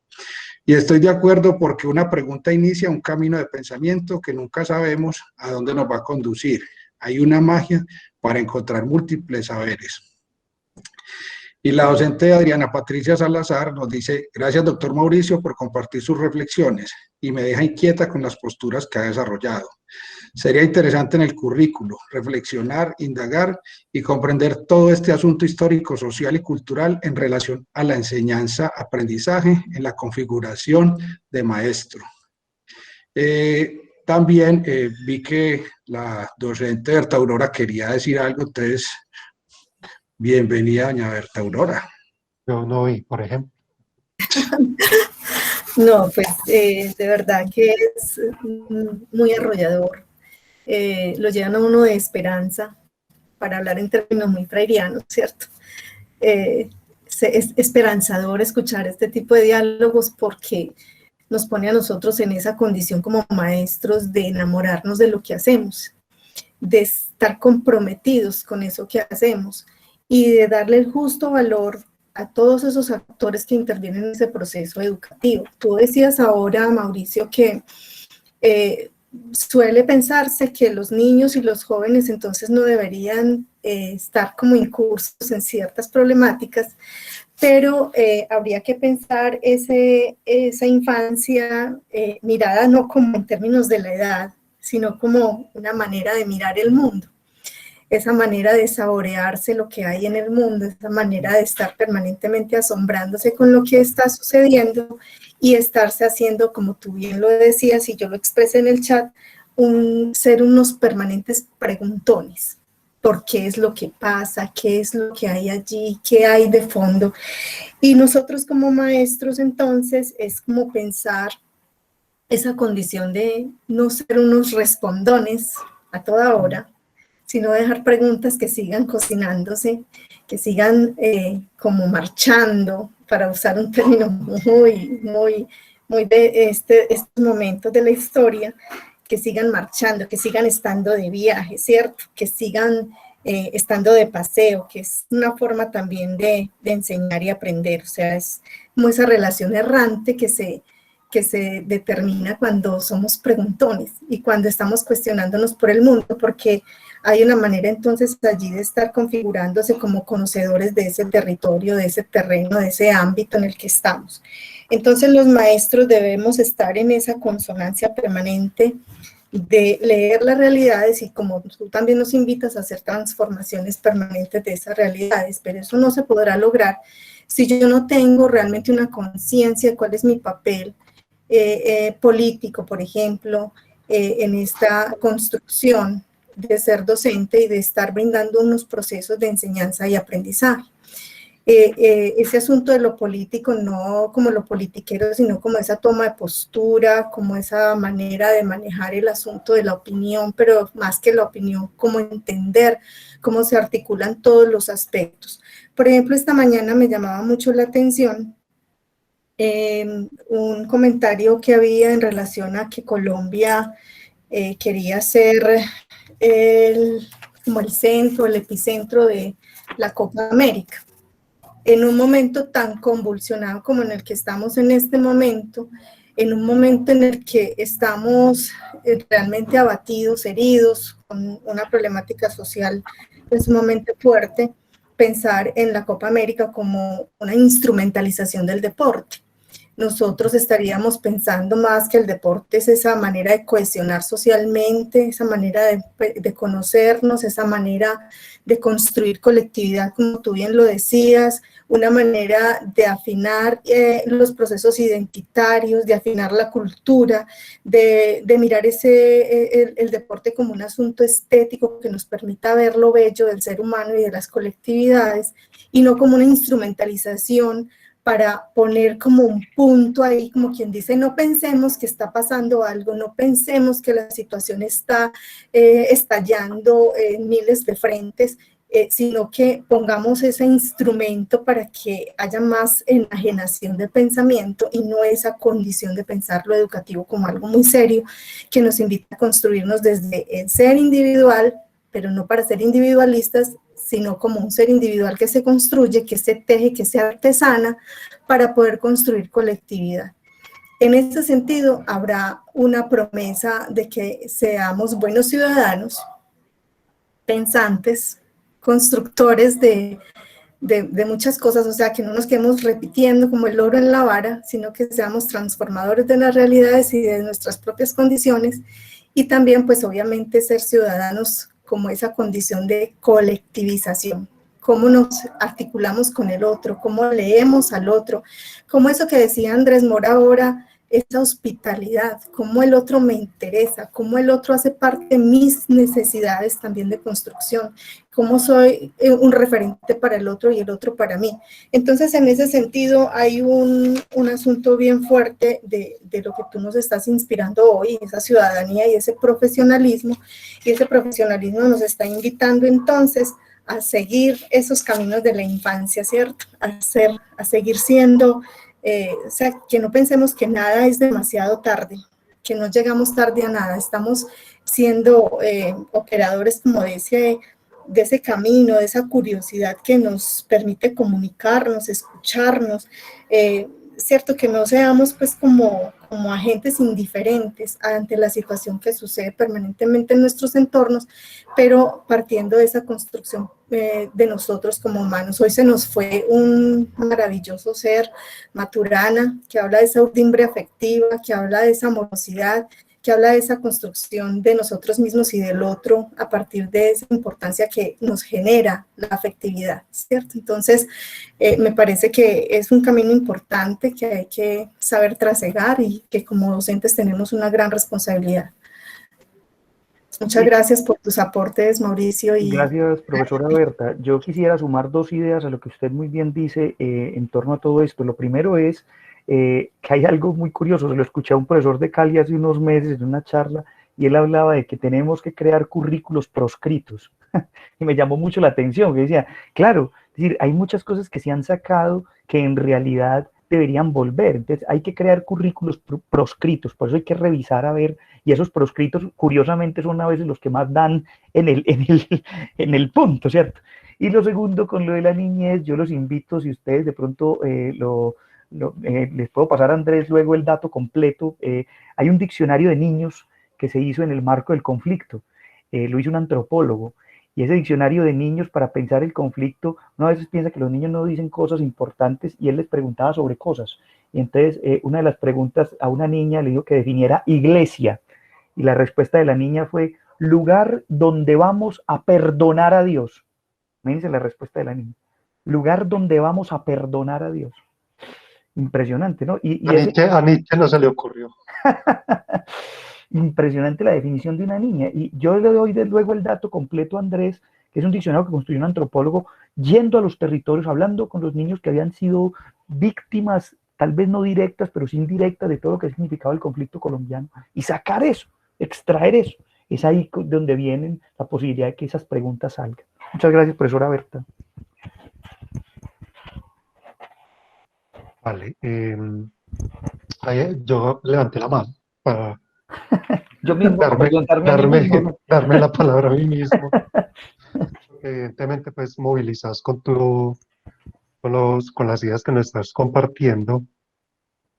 Speaker 4: Y estoy de acuerdo porque una pregunta inicia un camino de pensamiento que nunca sabemos a dónde nos va a conducir. Hay una magia para encontrar múltiples saberes. Y la docente Adriana Patricia Salazar nos dice, gracias doctor Mauricio por compartir sus reflexiones y me deja inquieta con las posturas que ha desarrollado. Sería interesante en el currículo reflexionar, indagar y comprender todo este asunto histórico, social y cultural en relación a la enseñanza, aprendizaje, en la configuración de maestro. También vi que la docente Berta Aurora quería decir algo, entonces... Bienvenida, doña Berta Aurora.
Speaker 1: Yo no vi, por ejemplo.
Speaker 7: No, pues de verdad que es muy arrollador. Lo llevan a uno de esperanza, para hablar en términos muy freirianos, ¿cierto? Es esperanzador escuchar este tipo de diálogos porque nos pone a nosotros en esa condición como maestros de enamorarnos de lo que hacemos, de estar comprometidos con eso que hacemos y de darle el justo valor a todos esos actores que intervienen en ese proceso educativo. Tú decías ahora, Mauricio, que suele pensarse que los niños y los jóvenes entonces no deberían estar como incursos en ciertas problemáticas, pero habría que pensar esa infancia mirada no como en términos de la edad, sino como una manera de mirar el mundo. Esa manera de saborearse lo que hay en el mundo, esa manera de estar permanentemente asombrándose con lo que está sucediendo y estarse haciendo, como tú bien lo decías y yo lo expresé en el chat, ser unos permanentes preguntones. ¿Por qué es lo que pasa? ¿Qué es lo que hay allí? ¿Qué hay de fondo? Y nosotros como maestros entonces es como pensar esa condición de no ser unos respondones a toda hora, sino dejar preguntas que sigan cocinándose, que sigan como marchando, para usar un término muy de estos momentos de la historia, que sigan marchando, que sigan estando de viaje, ¿cierto? Que sigan estando de paseo, que es una forma también de enseñar y aprender, o sea, es como esa relación errante que que se determina cuando somos preguntones y cuando estamos cuestionándonos por el mundo, porque hay una manera entonces allí de estar configurándose como conocedores de ese territorio, de ese terreno, de ese ámbito en el que estamos. Entonces los maestros debemos estar en esa consonancia permanente de leer las realidades y como tú también nos invitas a hacer transformaciones permanentes de esas realidades, pero eso no se podrá lograr si yo no tengo realmente una conciencia de cuál es mi papel político, por ejemplo, en esta construcción de ser docente y de estar brindando unos procesos de enseñanza y aprendizaje. Ese asunto de lo político, no como lo politiquero, sino como esa toma de postura, como esa manera de manejar el asunto de la opinión, pero más que la opinión, como entender cómo se articulan todos los aspectos. Por ejemplo, esta mañana me llamaba mucho la atención un comentario que había en relación a que Colombia quería ser como el centro, el epicentro de la Copa América. En un momento tan convulsionado como en el que estamos en este momento, en un momento en el que estamos realmente abatidos, heridos, con una problemática social sumamente fuerte, pensar en la Copa América como una instrumentalización del deporte. Nosotros estaríamos pensando más que el deporte es esa manera de cohesionar socialmente, esa manera de conocernos, esa manera de construir colectividad, como tú bien lo decías, una manera de afinar los procesos identitarios, de afinar la cultura, de mirar el deporte como un asunto estético que nos permita ver lo bello del ser humano y de las colectividades, y no como una instrumentalización para poner como un punto ahí, como quien dice, no pensemos que está pasando algo, no pensemos que la situación está estallando en miles de frentes, sino que pongamos ese instrumento para que haya más enajenación de pensamiento y no esa condición de pensar lo educativo como algo muy serio que nos invita a construirnos desde el ser individual, pero no para ser individualistas, sino como un ser individual que se construye, que se teje, que se artesana para poder construir colectividad. En este sentido, habrá una promesa de que seamos buenos ciudadanos, pensantes, constructores de muchas cosas, o sea, que no nos quedemos repitiendo como el loro en la vara, sino que seamos transformadores de las realidades y de nuestras propias condiciones, y también, pues, obviamente, ser ciudadanos como esa condición de colectivización, cómo nos articulamos con el otro, cómo leemos al otro, como eso que decía Andrés Mora ahora, esa hospitalidad, cómo el otro me interesa, cómo el otro hace parte de mis necesidades también de construcción, cómo soy un referente para el otro y el otro para mí. Entonces, en ese sentido, hay un asunto bien fuerte de lo que tú nos estás inspirando hoy, esa ciudadanía y ese profesionalismo nos está invitando entonces a seguir esos caminos de la infancia, ¿cierto? A seguir siendo... o sea, que no pensemos que nada es demasiado tarde, que no llegamos tarde a nada, estamos siendo operadores como de ese camino, de esa curiosidad que nos permite comunicarnos, escucharnos, cierto, que no seamos pues como agentes indiferentes ante la situación que sucede permanentemente en nuestros entornos, pero partiendo de esa construcción de nosotros como humanos. Hoy se nos fue un maravilloso ser, Maturana, que habla de esa urdimbre afectiva, que habla de esa amorosidad, que habla de esa construcción de nosotros mismos y del otro a partir de esa importancia que nos genera la afectividad, ¿cierto? Entonces, me parece que es un camino importante que hay que saber trasegar y que como docentes tenemos una gran responsabilidad. Muchas gracias por tus aportes, Mauricio.
Speaker 2: Gracias, profesora Berta. Yo quisiera sumar dos ideas a lo que usted muy bien dice en torno a todo esto. Lo primero es que hay algo muy curioso, se lo escuché a un profesor de Cali hace unos meses en una charla y él hablaba de que tenemos que crear currículos proscritos y me llamó mucho la atención, que decía, claro, es decir, hay muchas cosas que se han sacado que en realidad deberían volver, entonces hay que crear currículos proscritos, por eso hay que revisar a ver, y esos proscritos curiosamente son a veces los que más dan en el punto, ¿cierto? Y lo segundo, con lo de la niñez, yo los invito, si ustedes de pronto les puedo pasar a Andrés luego el dato completo. Hay un diccionario de niños que se hizo en el marco del conflicto, lo hizo un antropólogo, y ese diccionario de niños para pensar el conflicto, uno a veces piensa que los niños no dicen cosas importantes, y él les preguntaba sobre cosas, y entonces una de las preguntas a una niña le dijo que definiera iglesia, y la respuesta de la niña fue lugar donde vamos a perdonar a Dios. Imagínense la respuesta de la niña, lugar donde vamos a perdonar a Dios. Impresionante, ¿no?
Speaker 1: A Nietzsche no se le ocurrió.
Speaker 2: Impresionante la definición de una niña. Y yo le doy luego el dato completo a Andrés, que es un diccionario que construyó un antropólogo, yendo a los territorios, hablando con los niños que habían sido víctimas, tal vez no directas, pero sí indirectas, de todo lo que ha significado el conflicto colombiano, y sacar eso, extraer eso. Es ahí donde viene la posibilidad de que esas preguntas salgan. Muchas gracias, profesora Berta.
Speaker 1: Vale, yo levanté la mano para
Speaker 2: Yo mismo
Speaker 1: darme la palabra a mí mismo. Evidentemente, pues movilizas con las ideas que nos estás compartiendo,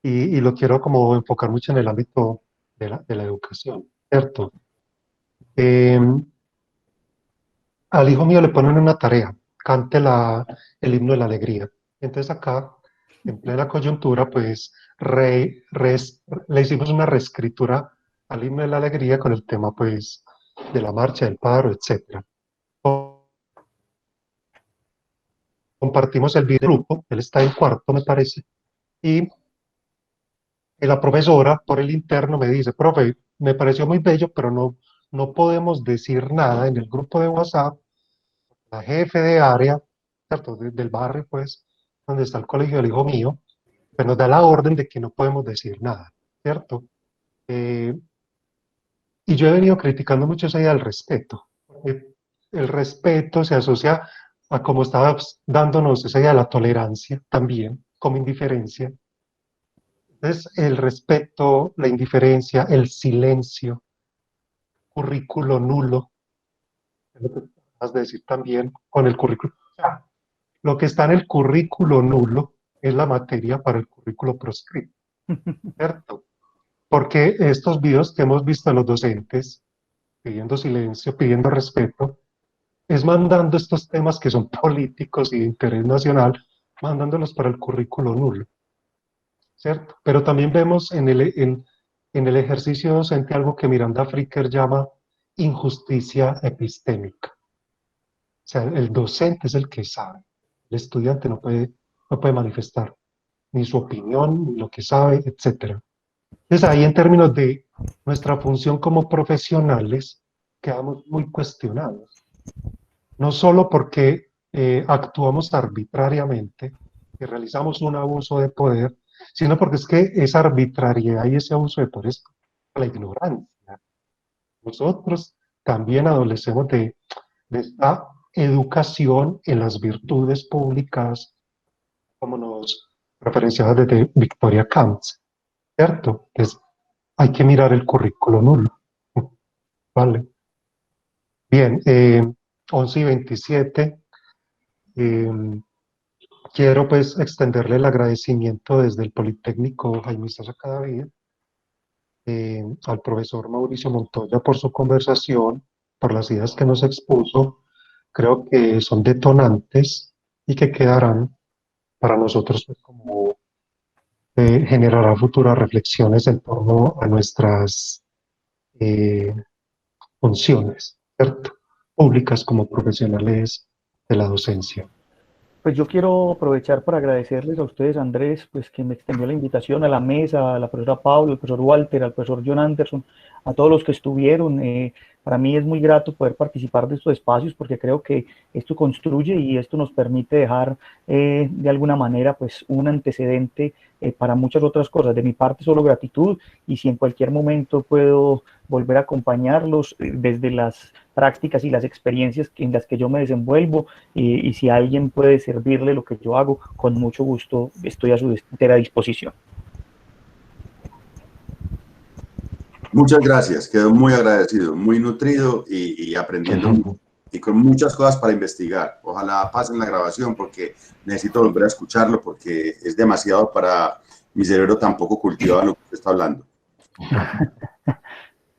Speaker 1: y lo quiero como enfocar mucho en el ámbito de la educación, ¿cierto? Al hijo mío le ponen una tarea, cante el himno de la alegría. Entonces acá, en plena coyuntura, pues le hicimos una reescritura al himno de la alegría con el tema, pues, de la marcha, del paro, etc. Compartimos el video del grupo, él está en cuarto, me parece, y la profesora por el interno me dice, profe, me pareció muy bello, pero no podemos decir nada en el grupo de WhatsApp. La jefe de área, ¿cierto? Del barrio, pues, donde está el colegio del hijo mío, pues nos da la orden de que no podemos decir nada, ¿cierto? Y yo he venido criticando mucho esa idea del respeto. El respeto se asocia a como estaba dándonos esa idea de la tolerancia también, como indiferencia. Entonces, el respeto, la indiferencia, el silencio, currículo nulo, es lo que acabas de decir también con el currículo. O sea, lo que está en el currículo nulo es la materia para el currículo proscrito, ¿cierto? Porque estos videos que hemos visto de los docentes, pidiendo silencio, pidiendo respeto, es mandando estos temas que son políticos y de interés nacional, mandándolos para el currículo nulo, ¿cierto? Pero también vemos en el ejercicio docente algo que Miranda Fricker llama injusticia epistémica. O sea, el docente es el que sabe, el estudiante no puede manifestar ni su opinión, ni lo que sabe, etc. Entonces ahí en términos de nuestra función como profesionales quedamos muy cuestionados. No solo porque actuamos arbitrariamente y realizamos un abuso de poder, sino porque es que esa arbitrariedad y ese abuso de poder es la ignorancia. Nosotros también adolecemos de esta educación en las virtudes públicas, como nos referenciaba desde Victoria Camps, ¿cierto? Entonces, hay que mirar el currículo nulo. Vale. Bien, 11:27. Quiero pues extenderle el agradecimiento desde el Politécnico Jaime Isaza Cadavid al profesor Mauricio Montoya por su conversación, por las ideas que nos expuso. Creo que son detonantes y que quedarán para nosotros pues, como generará futuras reflexiones en torno a nuestras funciones, ¿cierto? Públicas como profesionales de la docencia.
Speaker 2: Pues yo quiero aprovechar para agradecerles a ustedes, Andrés, pues que me extendió la invitación a la mesa, a la profesora Paula, al profesor Walter, al profesor John Anderson, a todos los que estuvieron. Para mí es muy grato poder participar de estos espacios porque creo que esto construye y esto nos permite dejar de alguna manera pues un antecedente para muchas otras cosas. De mi parte solo gratitud, y si en cualquier momento puedo volver a acompañarlos desde las prácticas y las experiencias en las que yo me desenvuelvo, y si alguien puede servirle lo que yo hago, con mucho gusto estoy a su entera disposición. Muchas gracias, quedo muy agradecido, muy nutrido y aprendiendo
Speaker 5: y con muchas cosas para investigar. Ojalá pasen la grabación porque necesito volver a escucharlo porque es demasiado para mi cerebro tan poco cultivado lo que usted está hablando.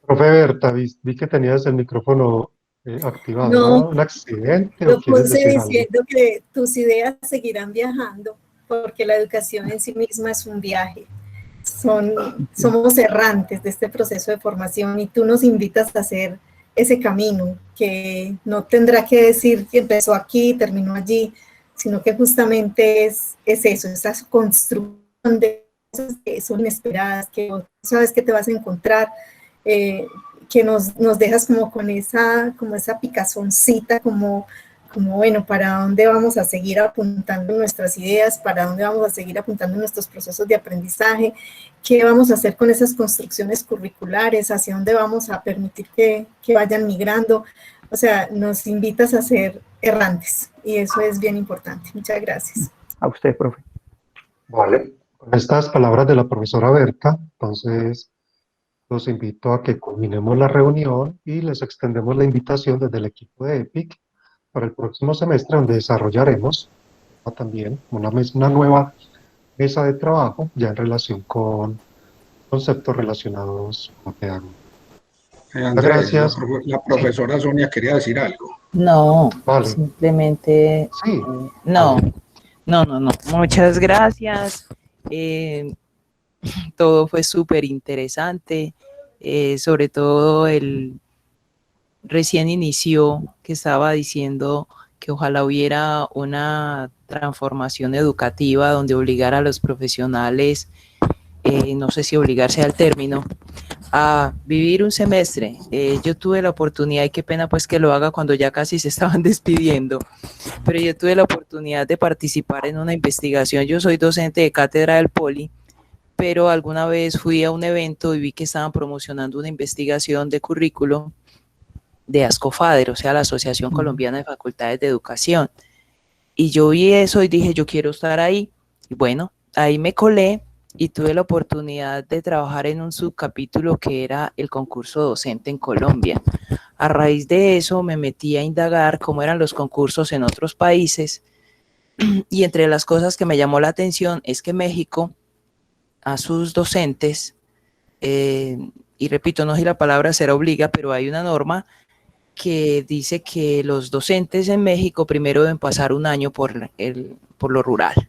Speaker 1: Profe Berta, vi que tenías el micrófono activado,
Speaker 7: No,
Speaker 1: ¿no? ¿Un accidente o
Speaker 7: lo
Speaker 1: quieres
Speaker 7: puse
Speaker 1: decir algo?
Speaker 7: diciendo que tus ideas seguirán viajando, porque la educación en sí misma es un viaje. Somos errantes de este proceso de formación y tú nos invitas a hacer ese camino que no tendrá que decir que empezó aquí, terminó allí, sino que justamente es eso, esa construcción de cosas que son inesperadas, que no sabes que te vas a encontrar, que nos dejas como con esa picazoncita, como bueno, ¿para dónde vamos a seguir apuntando nuestras ideas? ¿Para dónde vamos a seguir apuntando nuestros procesos de aprendizaje? ¿Qué vamos a hacer con esas construcciones curriculares? ¿Hacia dónde vamos a permitir que vayan migrando? O sea, nos invitas a ser errantes y eso es bien importante. Muchas gracias.
Speaker 2: A usted, profe.
Speaker 1: Vale, con estas palabras de la profesora Berta, entonces los invito a que culminemos la reunión y les extendemos la invitación desde el equipo de EPIC para el próximo semestre, donde desarrollaremos también una nueva mesa de trabajo ya en relación con conceptos relacionados con la pedagogía.
Speaker 4: Andrés,
Speaker 1: Gracias.
Speaker 4: la profesora Sonia quería decir algo.
Speaker 8: No,
Speaker 1: Vale.
Speaker 8: simplemente
Speaker 1: Sí.
Speaker 8: no. Muchas gracias. Todo fue súper interesante. Sobre todo recién inició que estaba diciendo que ojalá hubiera una transformación educativa donde obligara a los profesionales, no sé si obligarse al término, a vivir un semestre. Yo tuve la oportunidad, y qué pena pues que lo haga cuando ya casi se estaban despidiendo, pero yo tuve la oportunidad de participar en una investigación. Yo soy docente de cátedra del Poli, pero alguna vez fui a un evento y vi que estaban promocionando una investigación de currículo de ASCOFADER, o sea, la Asociación Colombiana de Facultades de Educación. Y yo vi eso y dije, yo quiero estar ahí. Y bueno, ahí me colé y tuve la oportunidad de trabajar en un subcapítulo que era el concurso docente en Colombia. A raíz de eso me metí a indagar cómo eran los concursos en otros países y entre las cosas que me llamó la atención es que México a sus docentes, y repito, no sé si la palabra será obliga, pero hay una norma que dice que los docentes en México primero deben pasar un año por lo rural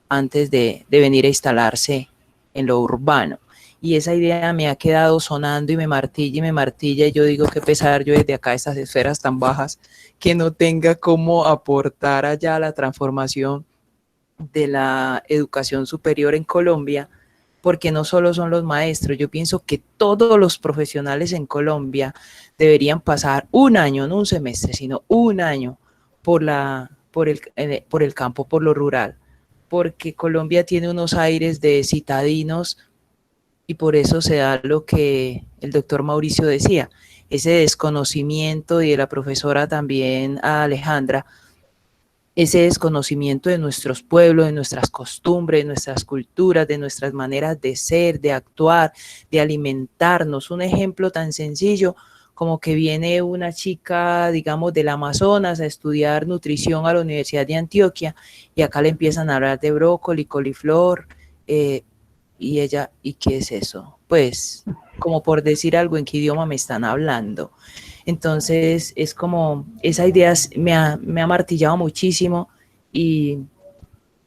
Speaker 8: antes de venir a instalarse en lo urbano. Y esa idea me ha quedado sonando y me martilla, y yo digo que pesar yo desde acá, estas esferas tan bajas, que no tenga cómo aportar allá la transformación de la educación superior en Colombia, porque no solo son los maestros, yo pienso que todos los profesionales en Colombia deberían pasar un año, no un semestre, sino un año por el campo, por lo rural, porque Colombia tiene unos aires de citadinos y por eso se da lo que el doctor Mauricio decía, ese desconocimiento, y de la profesora también Alejandra, ese desconocimiento de nuestros pueblos, de nuestras costumbres, de nuestras culturas, de nuestras maneras de ser, de actuar, de alimentarnos. Un ejemplo tan sencillo como que viene una chica, digamos, del Amazonas a estudiar nutrición a la Universidad de Antioquia y acá le empiezan a hablar de brócoli, coliflor, y ella, ¿y qué es eso? Pues, como por decir algo, ¿en qué idioma me están hablando? Entonces, es como, esa idea me ha martillado muchísimo y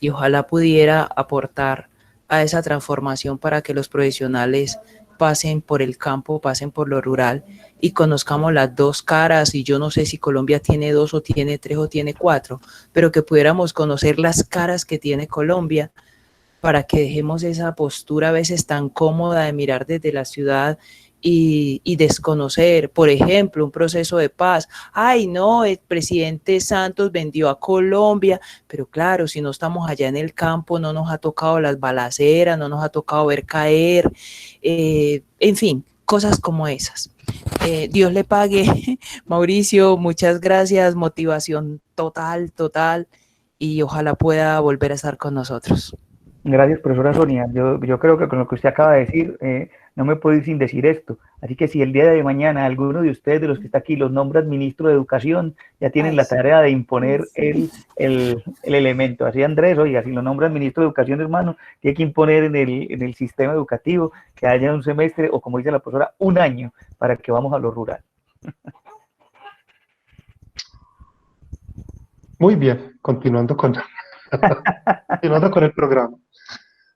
Speaker 8: ojalá pudiera aportar a esa transformación para que los profesionales pasen por el campo, pasen por lo rural y conozcamos las dos caras. Y yo no sé si Colombia tiene 2 o tiene 3 o tiene 4, pero que pudiéramos conocer las caras que tiene Colombia para que dejemos esa postura a veces tan cómoda de mirar desde la ciudad y desconocer, por ejemplo, un proceso de paz. Ay, no, el presidente Santos vendió a Colombia, pero claro, si no estamos allá en el campo, no nos ha tocado las balaceras, no nos ha tocado ver caer, en fin, cosas como esas. Dios le pague, Mauricio, muchas gracias, motivación total, y ojalá pueda volver a estar con nosotros.
Speaker 2: Gracias, profesora Sonia. Yo creo que con lo que usted acaba de decir, no me puedo ir sin decir esto. Así que si el día de mañana alguno de ustedes, de los que está aquí, los nombran ministro de Educación, ya tienen la tarea de imponer el elemento. Así Andrés, oiga, si lo nombran ministro de Educación, hermano, tiene que imponer en el sistema educativo que haya un semestre, o como dice la profesora, un año, para que vamos a lo rural.
Speaker 1: Muy bien, continuando con el programa.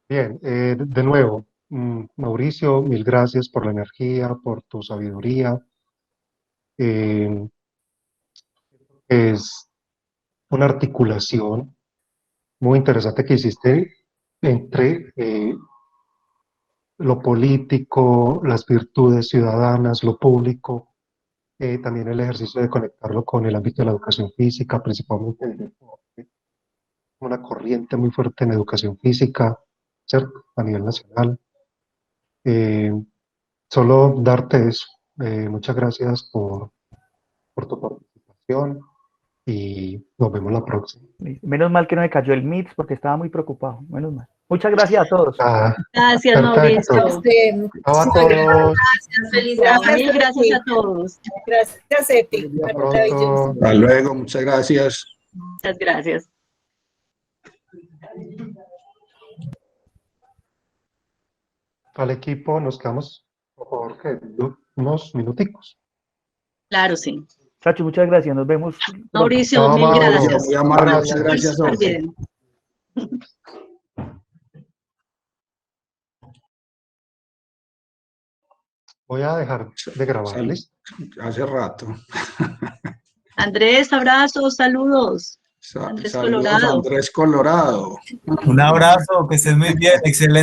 Speaker 1: Bien, de nuevo, Mauricio, mil gracias por la energía, por tu sabiduría. Es una articulación muy interesante que hiciste entre lo político, las virtudes ciudadanas, lo público, también el ejercicio de conectarlo con el ámbito de la educación física, principalmente el deporte, una corriente muy fuerte en educación física, ¿cierto? A nivel nacional. Solo darte eso. Muchas gracias por tu participación y nos vemos la próxima.
Speaker 2: Menos mal que no me cayó el MITS porque estaba muy preocupado. Menos mal. Muchas gracias a todos.
Speaker 3: Gracias,
Speaker 1: Perfecto.
Speaker 3: Mauricio.
Speaker 1: Chao a todos.
Speaker 3: Gracias, felicidades. Mil gracias a todos.
Speaker 7: Gracias, Eti.
Speaker 1: Hasta pronto.
Speaker 7: Maravilloso.
Speaker 4: Hasta luego, muchas gracias.
Speaker 3: Muchas gracias.
Speaker 1: Al equipo nos quedamos, por favor, que unos minuticos.
Speaker 3: Claro, sí.
Speaker 2: Sacho, muchas gracias. Nos vemos.
Speaker 3: Mauricio,
Speaker 1: Chao,
Speaker 3: mil
Speaker 1: Mauro.
Speaker 3: gracias.
Speaker 4: Muy amable,
Speaker 1: Gracias.
Speaker 4: muchas gracias.
Speaker 3: Súper
Speaker 4: Jorge.
Speaker 3: bien.
Speaker 1: Voy a dejar de grabar,
Speaker 4: Salud.
Speaker 1: ¿listo?
Speaker 4: Hace rato.
Speaker 3: Andrés, abrazos, saludos. Andrés
Speaker 4: Saludos,
Speaker 3: Colorado.
Speaker 4: Andrés Colorado.
Speaker 9: Un abrazo, que estés muy bien, excelente.